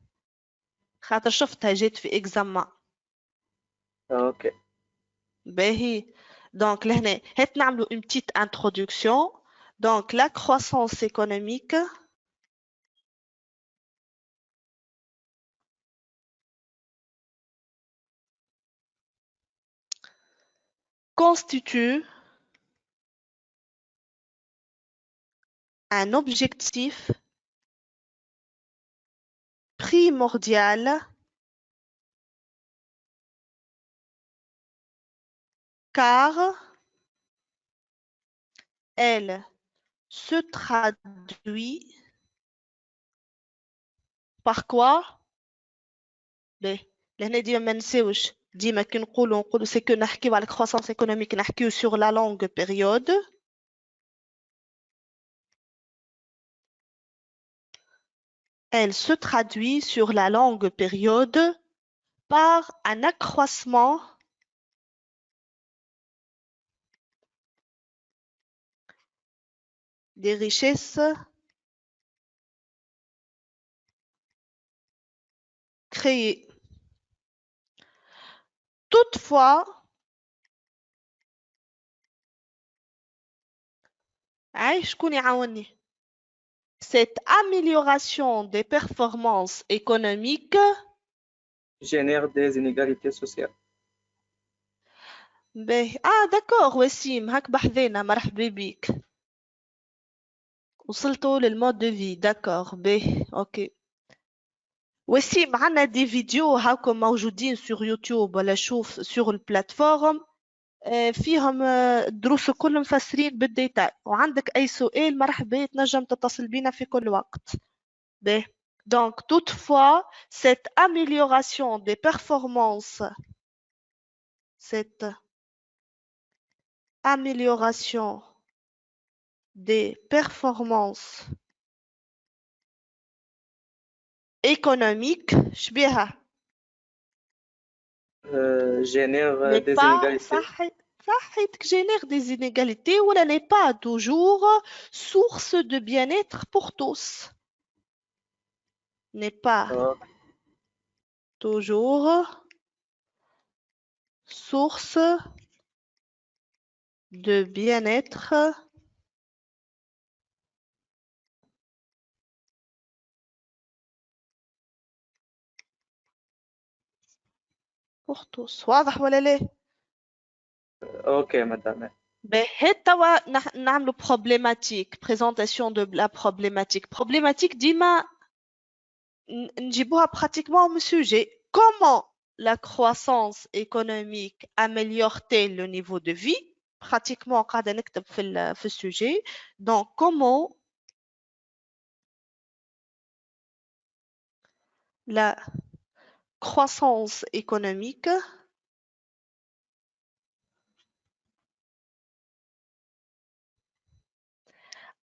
خاطر شفتها جات في اكزامان. اوكي باهي دونك لهنا هات نعملو une petite introduction. Donc la croissance économique constitue un objectif primordial car elle se traduit par quoi؟ باهي لهنا ديما ما نساوش ديما كي نقولوا سي كو نحكيو على croissance économique نحكيو sur la longue période. Elle se traduit sur la longue période par un accroissement des richesses créées. Toutefois, شكون يعاوني؟ Cette amélioration des performances économiques génère des inégalités sociales. d'accord وسيم هاك بحذينا مرحبا بيك وصلتوا للمود دو في داكور اوكي وسيم عنا دي فيديو هاكم موجودين سور يوتيوب ولا شوف سور البلاتفورم فيهم الدروس الكل مفسرين بالديتاي وعندك اي سؤال مرحبا تنجم تتصل بينا في كل وقت donc toutefois cette amélioration des performances cette amélioration des performances économiques شبيها génère des inégalités. صحيتك génère des inégalités ولا n'est pas toujours source de bien-être pour tous. N'est pas toujours source de bien-être pour tous. واضح ولا لا؟ اوكي مدام. هاد توا نعملوا problématique, présentation de la problématique. Problématique ديما نجيبوها pratiquement au sujet. Comment la croissance économique améliore-t-elle le niveau de vie? Pratiquement قاعدة نكتب في الsujet. Donc comment la croissance économique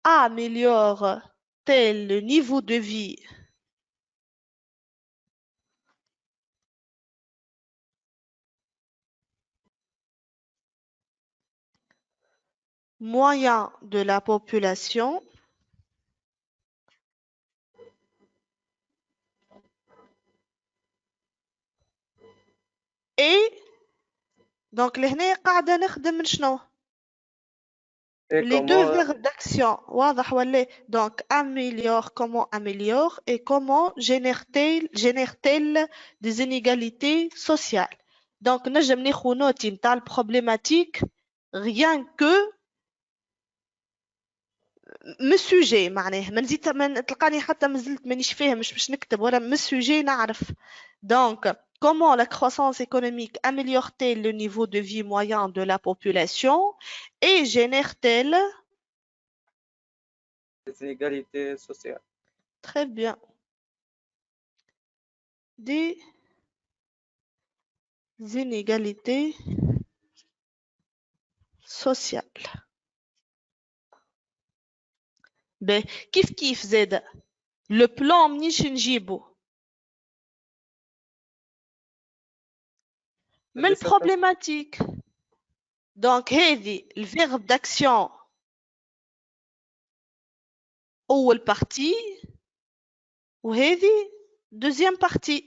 améliore-t-elle le niveau de vie moyen de la population et donc لهنا قاعدة نخدم من شنو؟ Les deux verbes d'action واضح ولا؟ donc améliore, comment améliore et comment génère-t-elle des inégalités sociales. donc نجم ناخذ نوتي نتاع البروبليماتيك rien que من السوجي معناه ما نزيد تلقاني حتى مازلت مانيش فاهم مش باش نكتب ولا من السوجي نعرف. donc comment la croissance économique améliore-t-elle le niveau de vie moyen de la population et génère-t-elle des inégalités sociales. Très bien. Des inégalités sociales. كيف زاد le plan منيش نجيبو من البروبليماتيك. donc هذه الفيرب d'action أول partie وهذه deuxième partie.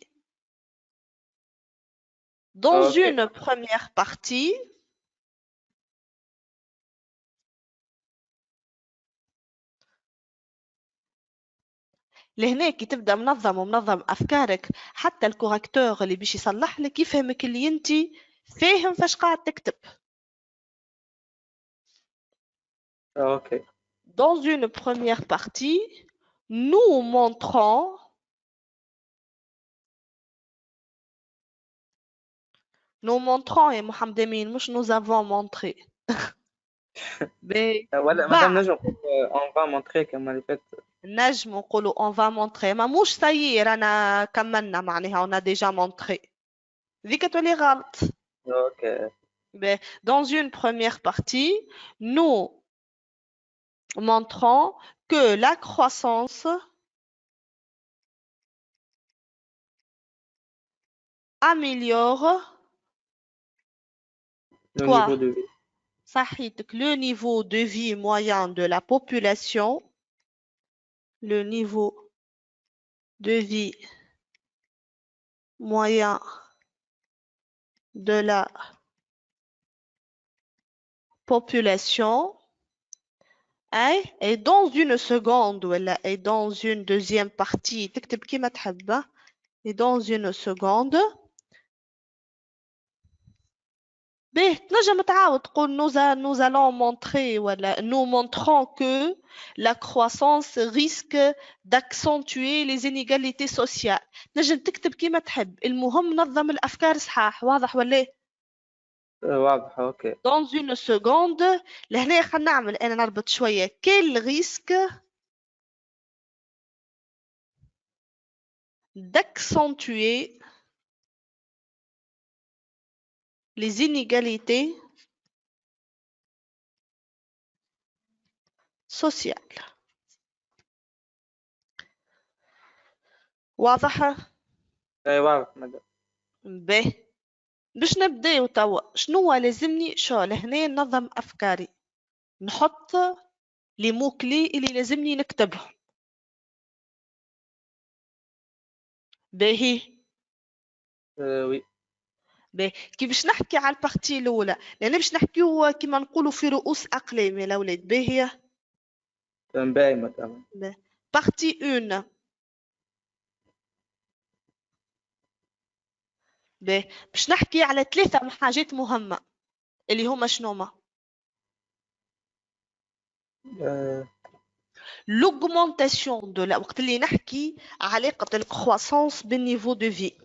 dans une première partie لهنا كي تبدا منظم افكارك حتى الكوركتور اللي باش يصلح لك يفهمك اللي انت فاهم فاش قاعد تكتب. Ok. Dans une première partie, nous montrons et Mohamed Amin مش nous avons montré. ولا مادام نجم on va montrer كما اللي فات. نجم نقولوا on va montrer ما موش سيء رانا كملنا معناها on a déjà montré. ذيك تولي غلط. اوكي. Ben, dans une première partie, nous montrons que la croissance améliore Le quoi? niveau de vie. صحيتك, le niveau de vie moyen de la population, le niveau de vie moyen de la population, hein, et dans une seconde, et dans une deuxième partie, تكتب كيما تحب, et dans une seconde, به تنجم تعاود تقول nous allons montrer ولا nous montrons que la croissance risque d'accentuer les inégalités sociales. تنجم تكتب كيما تحب, المهم نظم الأفكار صحاح, واضح ولا إيه؟ واضح. اوكي. dans une seconde لهنا خلينا نعمل أنا نربط شوية quel risque d'accentuer les inégalités sociales. واضح؟ اي واضح مدام. به باش نبداو توا شنو لازمني شو لهنا ننظم افكاري نحط لي مو كلي اللي لازمني نكتبهم باهي وي. باهي كيفاش نحكي على البارتي الاولى لان باش نحكيو كيما نقولوا في رؤوس اقلام يا الاولاد باهي باهي مدام. بارتي 1 باهي باش نحكي على 3 حاجات مهمه اللي هما شنوما l'augmentation de la وقت اللي نحكي علاقة الكرواسانس بالنيفو دو في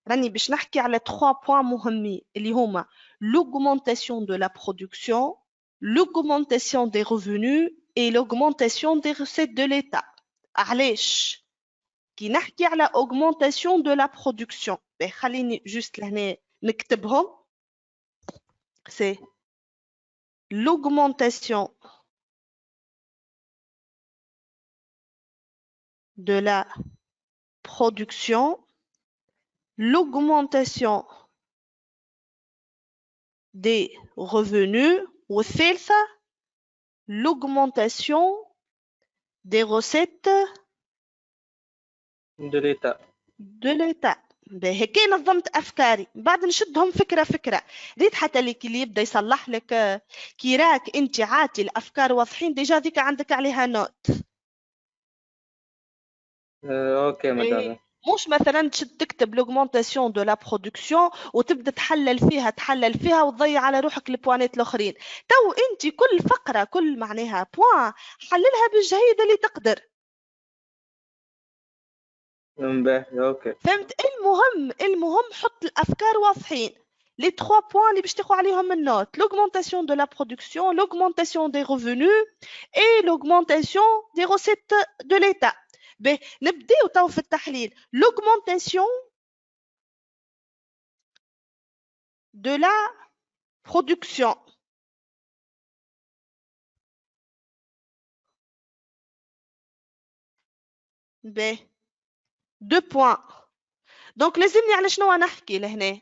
راني باش نحكي على 3 بوين مهمين اللي هما l'augmentation de la production, l'augmentation des revenus et l'augmentation des recettes de l'État. علاش كي نحكي على augmentation de la production خليني جوست لهنا نكتبهم c'est l'augmentation de la production, l'augmentation des revenus, والثالثة l'augmentation des recettes de l'État. هيك نظمت أفكاري بعد نشدهم فكرة فكرة ريت حتى اللي يبدأ يصلح لك كي راك أنت عاتي الأفكار واضحين ديجا ذيك عندك عليها نوت. اوكي مدام. مش مثلا تكتب l'augmentation de la production وتبدا تحلل فيها وتضيع على روحك البوانات الاخرين. تو انت كل فقره كل معناها بوان حللها بالجهيد اللي تقدر. اوكي فهمت؟ المهم حط الافكار واضحين. les 3 points اللي باش تاخذ عليهم النوت l'augmentation de la production, l'augmentation des revenus et l'augmentation des recettes de l'État. نبداو تو في التحليل l'augmentation de la production. deux points. donc لازمني على شنو نحكي لهنا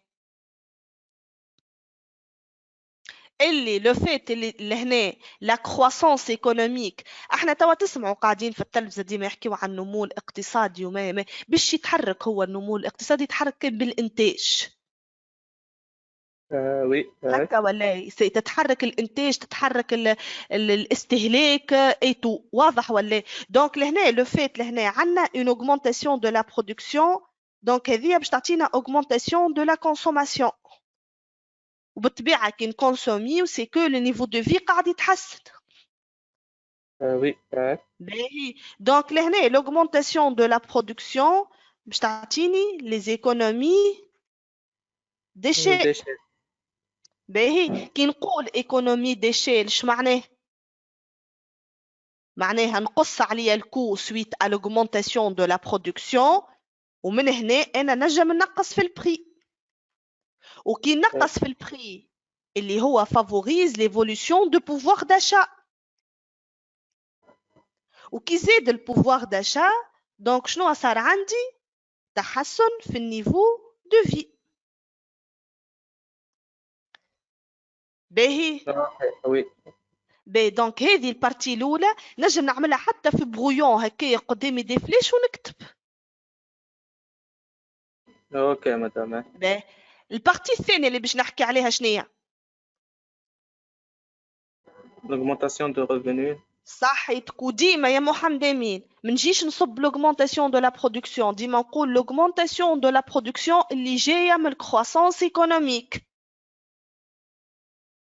اللي لو فيت اللي لهنا لا كرواسونس ايكونوميك. احنا توا تسمعوا قاعدين في التلفزه ديما يحكيوا عن النمو الاقتصادي وما باش يتحرك هو النمو الاقتصادي يتحرك بالانتاج. وي هكا ولا تتحرك الانتاج تتحرك الاستهلاك اي تو واضح ولا دونك لهنا لو فيت لهنا عندنا اون اوغمونطاسيون دو لا برودكسيون دونك هذه باش تعطينا اوغمونطاسيون دو لا كونسوماسيون وبالطبيعه كي نكونسوميو سي كو لو نيفو دو في قاعد يتحسن. وي باهي دونك لهنا l'augmentation de la production باش تعطيني les économies d'échelle. باهي كي نقول économie d'échelle اش معناه؟ معناها نقص عليا الكو suite à l'augmentation de la production ومن هنا انا نجم نقص في البري. وكي نقص في البري اللي هو favorise l'évolution de pouvoir d'achat. وكي زاد البوفوار داشا دونك شنو صار عندي؟ تحسن في النيفو دو في. باهي وي باهي دونك هذه البارتي الاولى نجم نعملها حتى في برويون هكايا قدامي دي فليش ونكتب. اوكي مدام. باهي البارتي الثانيه اللي باش نحكي عليها شنية؟ l'augmentation de revenus. صحيتك. وديما يا محمد امين ما نجيش نصب لوغمونطاسيون دو لا برودكسيون، ديما نقول لوغمونطاسيون دو لا برودكسيون اللي جايه من الكرواسونس ايكونوميك.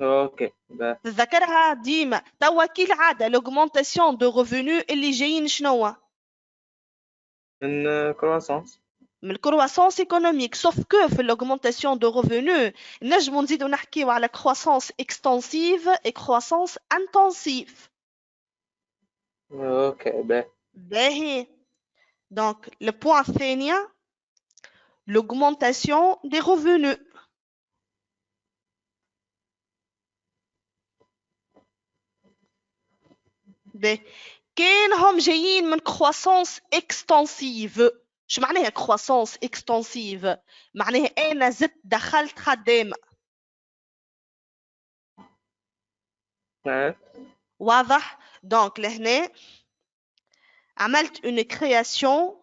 اوكي باه. تذكرها ديما توا كي العاده لوغمونطاسيون دو ريفونو اللي جايين شنو؟ من كرواسونس. من الكرواسونس ايكونوميك. سوف كو في لوغمونطاسيون دو ريفونو نجمو نزيدو نحكيو على كرواسونس اكستنسيف اي كرواسونس انتنسيف. اوكي باه. باهي دونك لو بوين الثانيه l'augmentation des revenus. كانهم جايين من croissance extensive. شو معناها croissance extensive؟ معناها أنا زدت دخلت خدامة. واضح؟ دونك لهنا عملت une création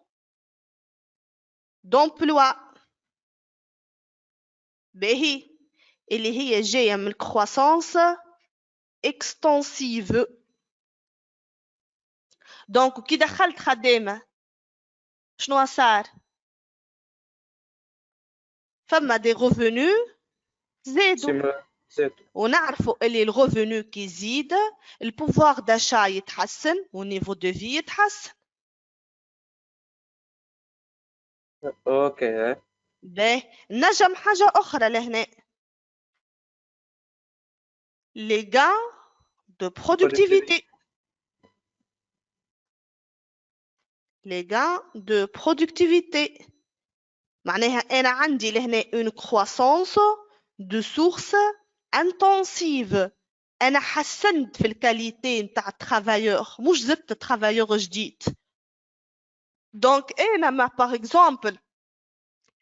d'emploi. باهي اللي هي جاية من croissance extensive. دونك كي دخلت خدامة شنو صار؟ فما دي revenus زادوا. ونعرفوا اللي الريفونو كي يزيد البوفوار داشا يتحسن والنيفو دو في يتحسن. اوكي باهي نجم حاجة أخرى لهنا les gains de productivité. les gains de productivité معناها أنا عندي لهنا une croissance de source intensive. أنا حسنت في الكاليتي نتاع الترافايور مش زدت ترافايور جديد. دونك أنا ما باغ إكزومبل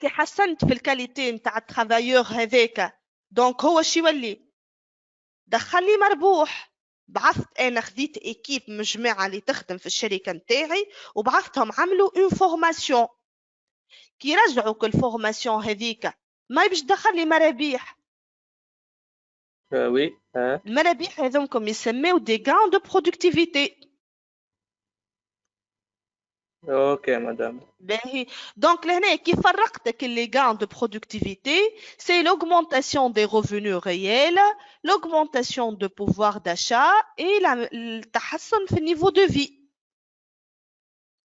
كي حسنت في الكاليتي نتاع الترافايور هذاك دونك هو شي يولي دخل لي مربوح. بعثت انا خذيت ايكيب من جماعه اللي تخدم في الشركه نتاعي وبعثتهم عملوا اون فورماسيون. كي رجعوا كل فورماسيون هذيك ما باش دخل لي مرابيح. وي المرابيح هذوكم يسميو دي غان دو برودكتيفيتي. اوكي مدام. باهي دونك لهنا كي فرقتك les gains de productivité c'est l'augmentation des revenus réels, l'augmentation de pouvoir d'achat et التحسن في النيفو دو في.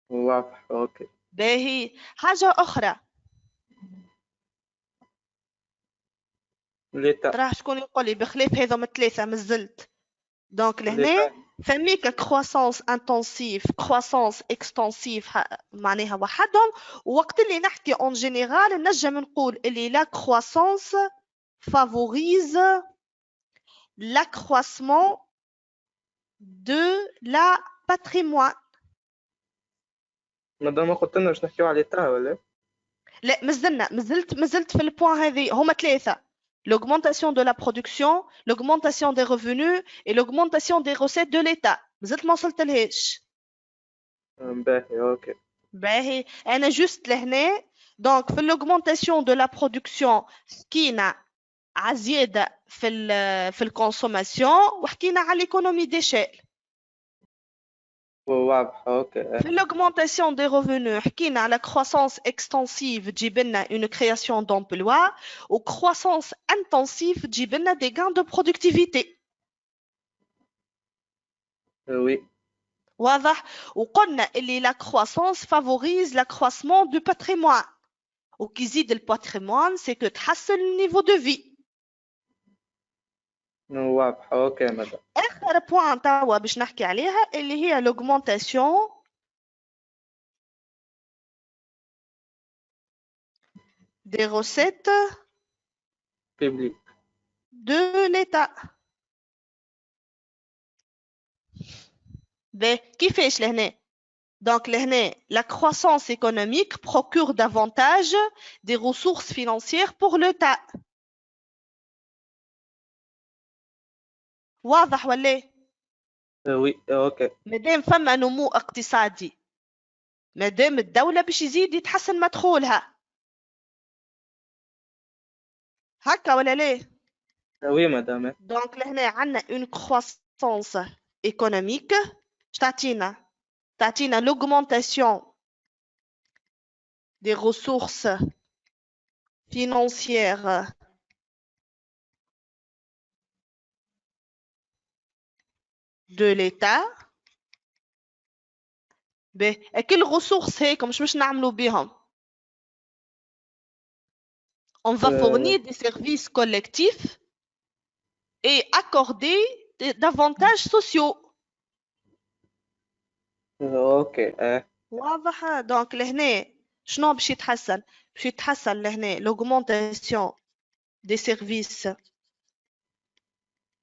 واضح. اوكي باهي حاجة أخرى ليتا ترى شكون يقول لي بخلاف هذوما الثلاثة مازلت. دونك لهنا فميك كرواسونس انتنسيف كرواسونس اكستنسيف معناها وحدهم. ووقت اللي نحكي اون جينيرال نجم نقول اللي لا كرواسونس فافوريز l'accroissement de la patrimoine. مدام قلت لنا باش نحكيو على ليتا ولا لا مازلت في البوان هذه. هما ثلاثة l'augmentation de la production, l'augmentation des revenus et l'augmentation des recettes de l'État. مازلت ما وصلت لهاش. باهي اوكي باهي انا جوست لهنا دونك في l'augmentation de la production حكينا على زيادة في الكونسوماسيون وحكينا على l'économie d'échelle. واضح. اوكي في l'augmentation des revenus حكينا على croissance extensive تجيب لنا une création d'emploi و croissance intensive تجيب لنا des gains de productivité. وي واضح. وقلنا اللي la croissance favorise l'accroissement du patrimoine وكي يزيد الباتريمون c'est que تحسن النيفو دو في. واضح. اوكي مدام. اخر بوين توا باش نحكي عليها اللي هي l'augmentation des recettes public. de l'État. كيفاش لهنا؟ Donc لهنا la croissance économique procure davantage des ressources financières pour l'État. واضح ولا؟ Oui, ok. مادام فما نمو اقتصادي، مادام الدولة باش يزيد يتحسن مدخولها، هكا ولا ليه؟ Oui, madame. دونك لهنا عندنا une croissance économique تعطينا l'augmentation des ressources financières de l'État. quelles ressources هيك مش باش نعملوا بهم؟ On va fournir des services collectifs et accorder davantage sociaux. Ok. واضح؟ دونك لهنا شنو باش يتحسن؟ باش يتحسن لهنا l'augmentation des services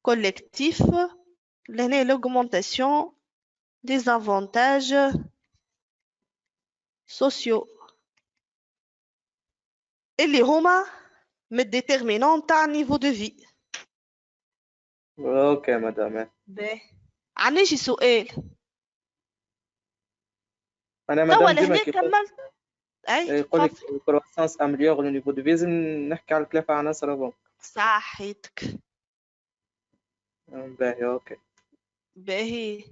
collectifs، لهنا l'augmentation des avantages sociaux اللي هما من déterminant تاع niveau de vie. Ok, madame. باهي، عندي شي سؤال. أنا توا مدام ديما لهنا كملت. اي يقول لك تفضل. الكرواسونس أمليور لو نيفو دو في، لازم نحكي على ثلاثة عناصر هذوما. صحيتك. باهي أوكي. باهي،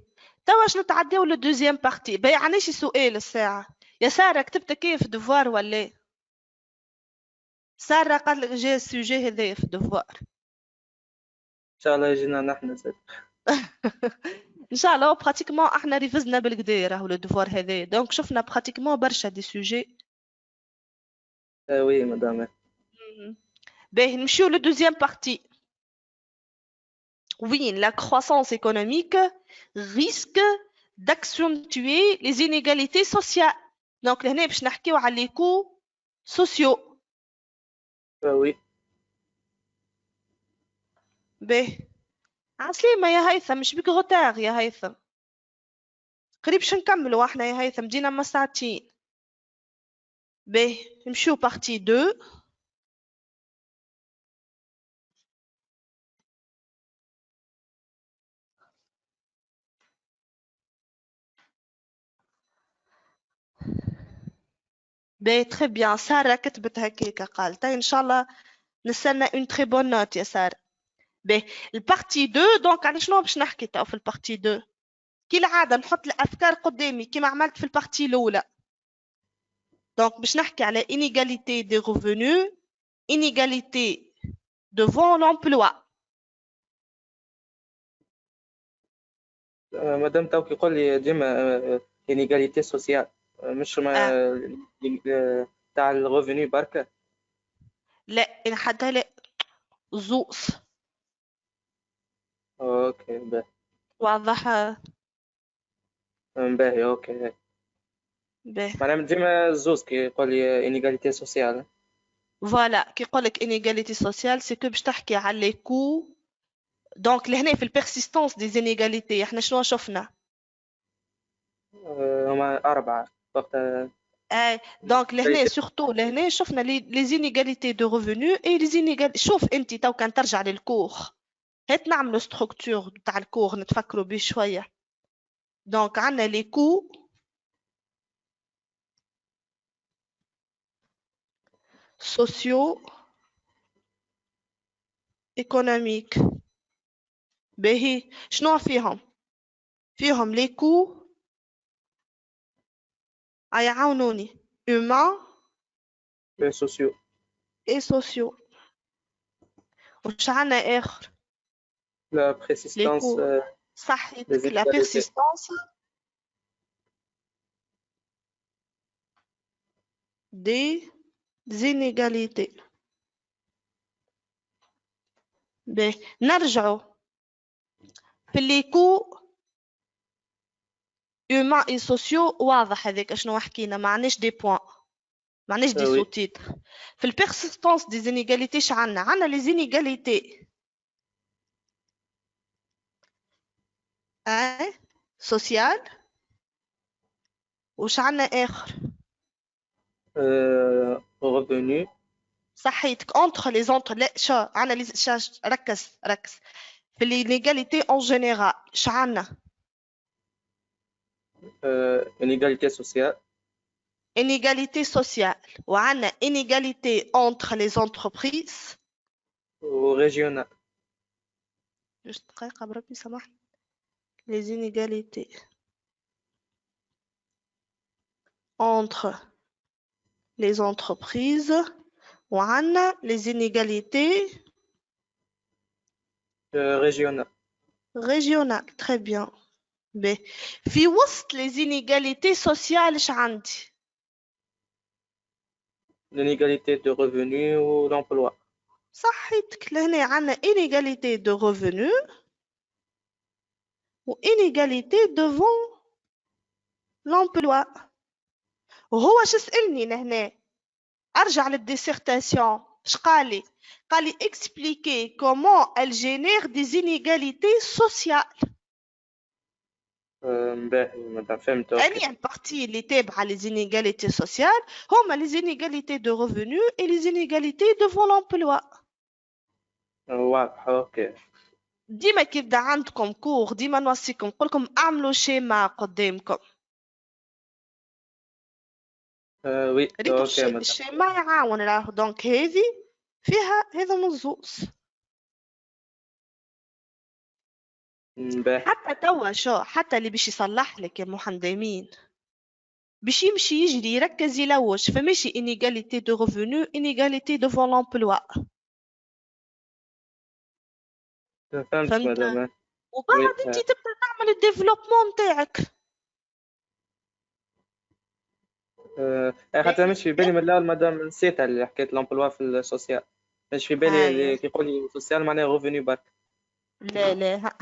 توا باش نتعداو للدوزيام بارتي. باهي، عندي شي سؤال الساعة. يا سارة كتبت كيف دفوار ولا؟ سارة قال لك جا السوجي هذايا في الدفوار. إن شاء الله يجينا نحن زاد. ان شاء الله براتيكمون احنا ريفزنا بالكدا راهو الدفوار هذايا، دونك شفنا براتيكمون برشا دي سوجي. وي مدام. باهي نمشيو للدوزيام بارتي. Oui, la croissance économique risque d'accentuer les inégalités sociales. Donc لهنا باش نحكيو على les coûts sociaux. وي. باهي، عسلامة يا هيثم، مش بيك غوتار يا هيثم. قريب باش نكملوا احنا يا هيثم، جينا ما ساعتين. باهي نمشيو بارتي 2. باهي تري بيان، سارة كتبت هكاكا قالت ان شاء الله نستنى اون تري بون نوت يا سارة. باهي البارتي 2، دونك على شنو باش نحكي تو في البارتي 2؟ كالعادة نحط الأفكار قدامي كما عملت في البارتي الأولى. دونك باش نحكي على inégalité des revenus, inégalité devant l'emploi. مدام توك يقول لي ديما انيغاليتي سوسيال، مش ما تاع الريفوني بركة. لا حتى لا زوس. اوكي باهي. واضح. باهي اوكي. باهي معناها ديما زوز كي يقول لي انيغاليتي سوسيال. فوالا كي يقول لك inégalité sociale سي كو باش تحكي على لي كو. دونك لهنا في البيرسيستونس دي inégalités احنا شنو شفنا؟ هما أربعة وقت. دونك لهنا سورتو لهنا شفنا لي inégalités de revenus et les inégalités. شوف انت تو كان ترجع للكور، هات نعملو ستركتور تاع الكور نتفكروا بيه شويه. دونك عندنا لي كو سوسيو ايكونوميك. باهي شنو فيهم؟ فيهم لي كو يعاونوني humain سوسيو et sociaux. وش عندنا اخر؟ لا لي بريسيستانس كو صحيتك، لا inégalités. بيرسيستانس دي inégalités. باهي نرجعوا في لي كو humain et sociaux. واضح هذاك شنو حكينا، معناش دي بوان. معناش دي Oui. sous-titres. في البيرسيستانس des inégalités عندنا les inégalités sociales وش عندنا آخر Revenu. صحيتك entre les entre لا شا عندنا ركز في l'inégalité en général ش عندنا Inégalité sociale. inégalité sociale وعندنا inégalité entre les entreprises Ou régionale. juste دقيقة بربي سامحني les inégalités entre les entreprises وعندنا les inégalités Régionale. régionales très bien ب في وسط les inégalités sociales ش عندي L'inégalité de revenus ou l'emploi. صحيتك لهنا عندنا inégalité de revenus و inégalité devant l'emploi وهو شو سألني لهنا أرجع للديسيرتاسيون اش قالي expliquer comment elle génère des inégalités sociales باهي مدام فهمت. اوكي. أني البارتي اللي تابعة les inégalités sociales هما les inégalités de revenus et les inégalités devant l'emploi واضح. اوكي. ديما كي يبدا عندكم كور ديما نوصيكم نقولكم اعملوا شيما قدامكم وي. ريتو اوكي مدام. الشيما يعاون راه دونك هذه فيها هذا مزوز باهي. حتى توا شو حتى اللي باش يصلح لك يا محندمين باش يمشي يجري يركز يلوج فماشي inégalité de revenus inégalité devant l'emploi فهمت فهمت مدام. وبعد انت تبدا تعمل الديفلوبمون نتاعك حتى مش في بالي من الاول مدام نسيتها اللي حكيت لومبلوا في السوسيال. مش في بالي اللي كي يقول لي سوسيال معناه ريفوني برك. لا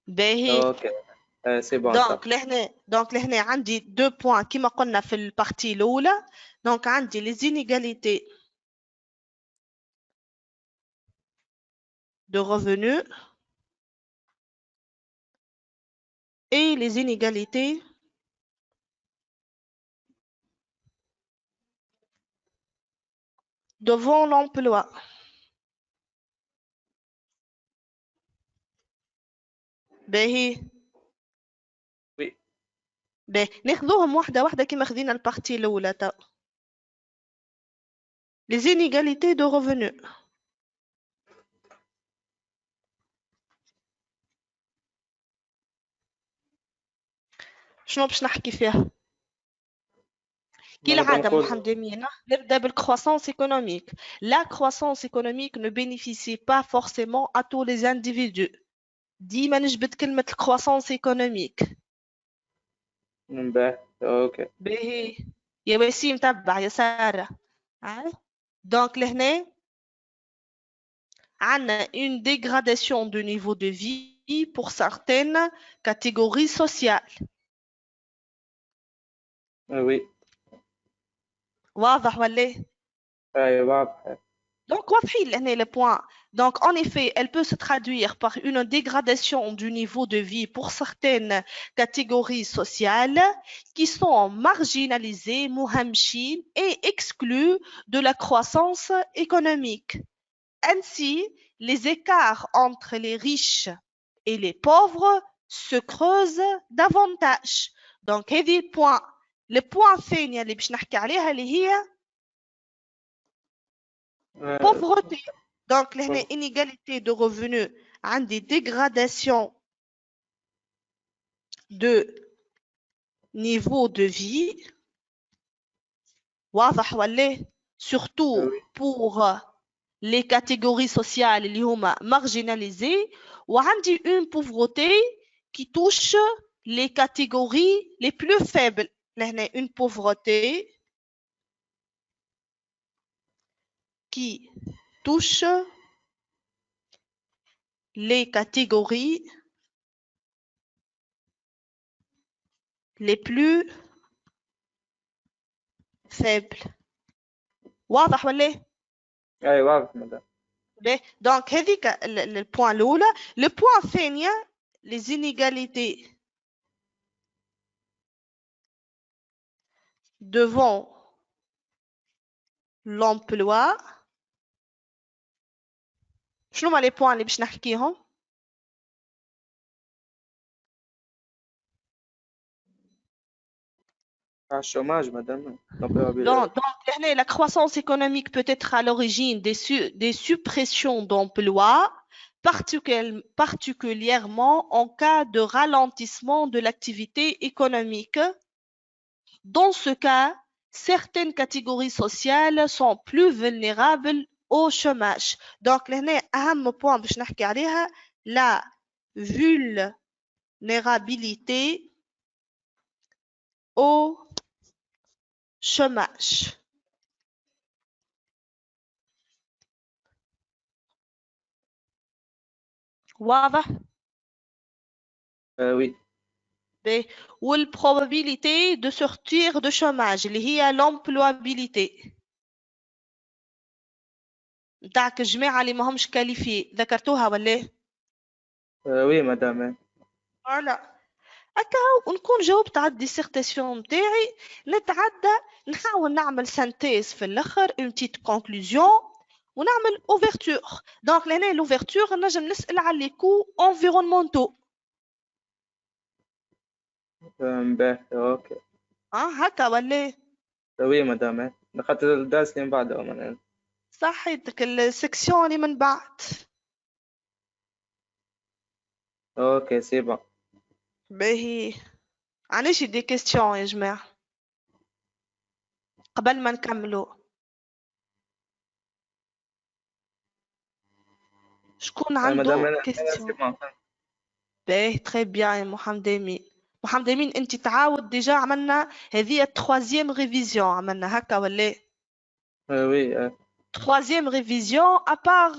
باهي اوكي. سي بون. دونك لهنا عندي دو بوين كيما قلنا في البارتي الاولى دونك عندي لي inégalités de revenus et les inégalités devant l'emploi باهي وي. باهي ناخذوهم واحدة كيما خذينا البارتي الاولى تو les inégalités de revenus شنو باش نحكي فيها كي العادة محمدين نبدأ بالcroissance économique. La croissance économique ne bénéficie pas forcément à tous les individus. ديما نجبد كلمة الcroissance économique. باهي. اوكي. باهي يا وسيم تبع يا سارة. Donc لهنا عندنا une dégradation du niveau de vie pour certaines catégories sociales. وي. واضح ولا؟ اي واضح. Donc, le point. Donc, en effet, elle peut se traduire par une dégradation du niveau de vie pour certaines catégories sociales qui sont marginalisées, muhamchines et exclues de la croissance économique. Ainsi, les écarts entre les riches et les pauvres se creusent davantage. Donc, le point فين اللي باش نحكي عليها اللي هي pauvreté. Donc, les inégalités de revenus ont des dégradations de niveau de vie. Surtout pour les catégories sociales qui sont marginalisées. Ou une pauvreté qui touche les catégories les plus faibles. Une pauvreté qui touche les catégories les plus faible. واضح ولا إيه؟ أي واضح مدام. Donc هذيك البوان الأولى. البوان الثانية les inégalités devant l'emploi. شنو هما les points اللي باش نحكيهم؟ الشوماج مدام. Donc, la croissance économique peut être à l'origine des suppressions d'emplois, particulièrement en cas de ralentissement de l'activité économique. Dans ce cas, certaines catégories sociales sont plus vulnérables au chômage. Donc, un point باش نحكي عليها la vulnérabilité au chômage. واضح؟ Oui. Ou la probabilité de sortir de chômage اللي هي l'employabilité. نتاعك الجماعة اللي ماهمش كاليفي ذكرتوها ولا؟ Oui مدام. فوالا. هكا ونكون جاوبت على الديسيرتاسيون نتاعي. نحاول نعمل سانتيز في الاخر اون بتيت كونكلوزيون ونعمل اوفرتور. دونك لهنا لوفرتور نجم نسال على لي كو انفيرونمونتو. باهي اوكي. هكا ولا؟ وي مدام. خاطر الدرس اللي من بعده صحيتك السكسيون اللي من بعد. اوكي سي بون. باهي علاش دي كيستيون يا جماعه قبل ما نكملوا؟ شكون عنده كيستيون؟ باهي تري بيان يا محمد امين. محمد امين انت تعاود ديجا عملنا هذه التروازيام ريفيزيون عملنا هكا ولا؟ وي troisième révision à part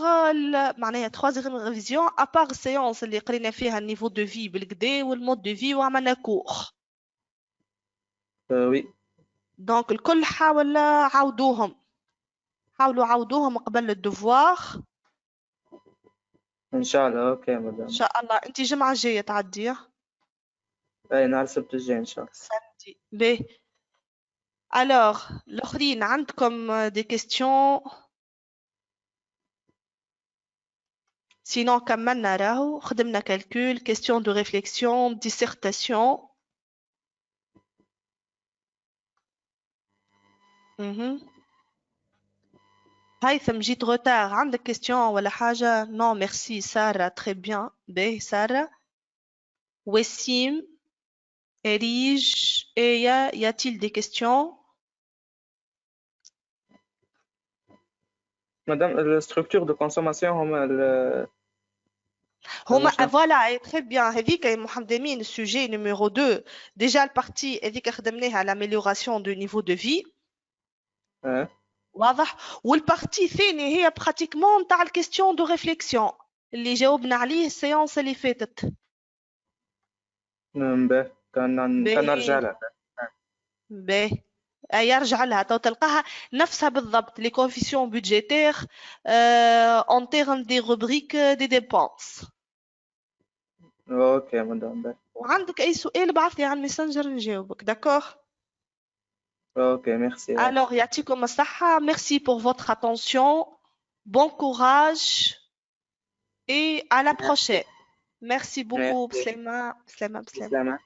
معناها troisième révision à part السيونس اللي قرينا فيها النيفو دو في بالكدا والمود دو في وعملنا كور. وي. دونك الكل حاولوا عاودوهم قبل الدوفوار ان شاء الله. اوكي مدام. ان شاء الله. انت الجمعه الجايه تعدي؟ اي نهار السبت الجاي ان شاء الله. سامدي. باهي alors الاخرين عندكم دي كيستيون؟ sinon كملنا راهو خدمنا كالكول question de réflexion dissertation. هيثم جيت غوتار عندك كيستيون ولا حاجة؟ نو ميرسي سارة تري بيان. باهي سارة. وسيم إريج إيا ياتيل دي كيستيون؟ مدام الستركتور دو كونسوماسيون هما فوالا تري بيان. هذيك يا محمد امين السوجي نيميرو 2 ديجا البارتي هذيك خدمناها l'amélioration du niveau de vie. واضح. والبارتي الثاني هي براتيكمون تاع الكيستيون دو ريفليكسيون اللي جاوبنا عليه السيونس اللي فاتت. باهي كان نرجع لها. باهي يرجع لها تو تلقاها نفسها بالضبط لي كوفيسيون بودجيتير اون تيرم دي روبريك دي ديبونس. اوكي مدام. باهي وعندك اي سؤال بعث لي على الميسنجر نجاوبك. داكور. اوكي ميرسي. alors يعطيكم الصحة. merci pour votre attention. bon courage et à la prochaine. merci beaucoup. بسلامة.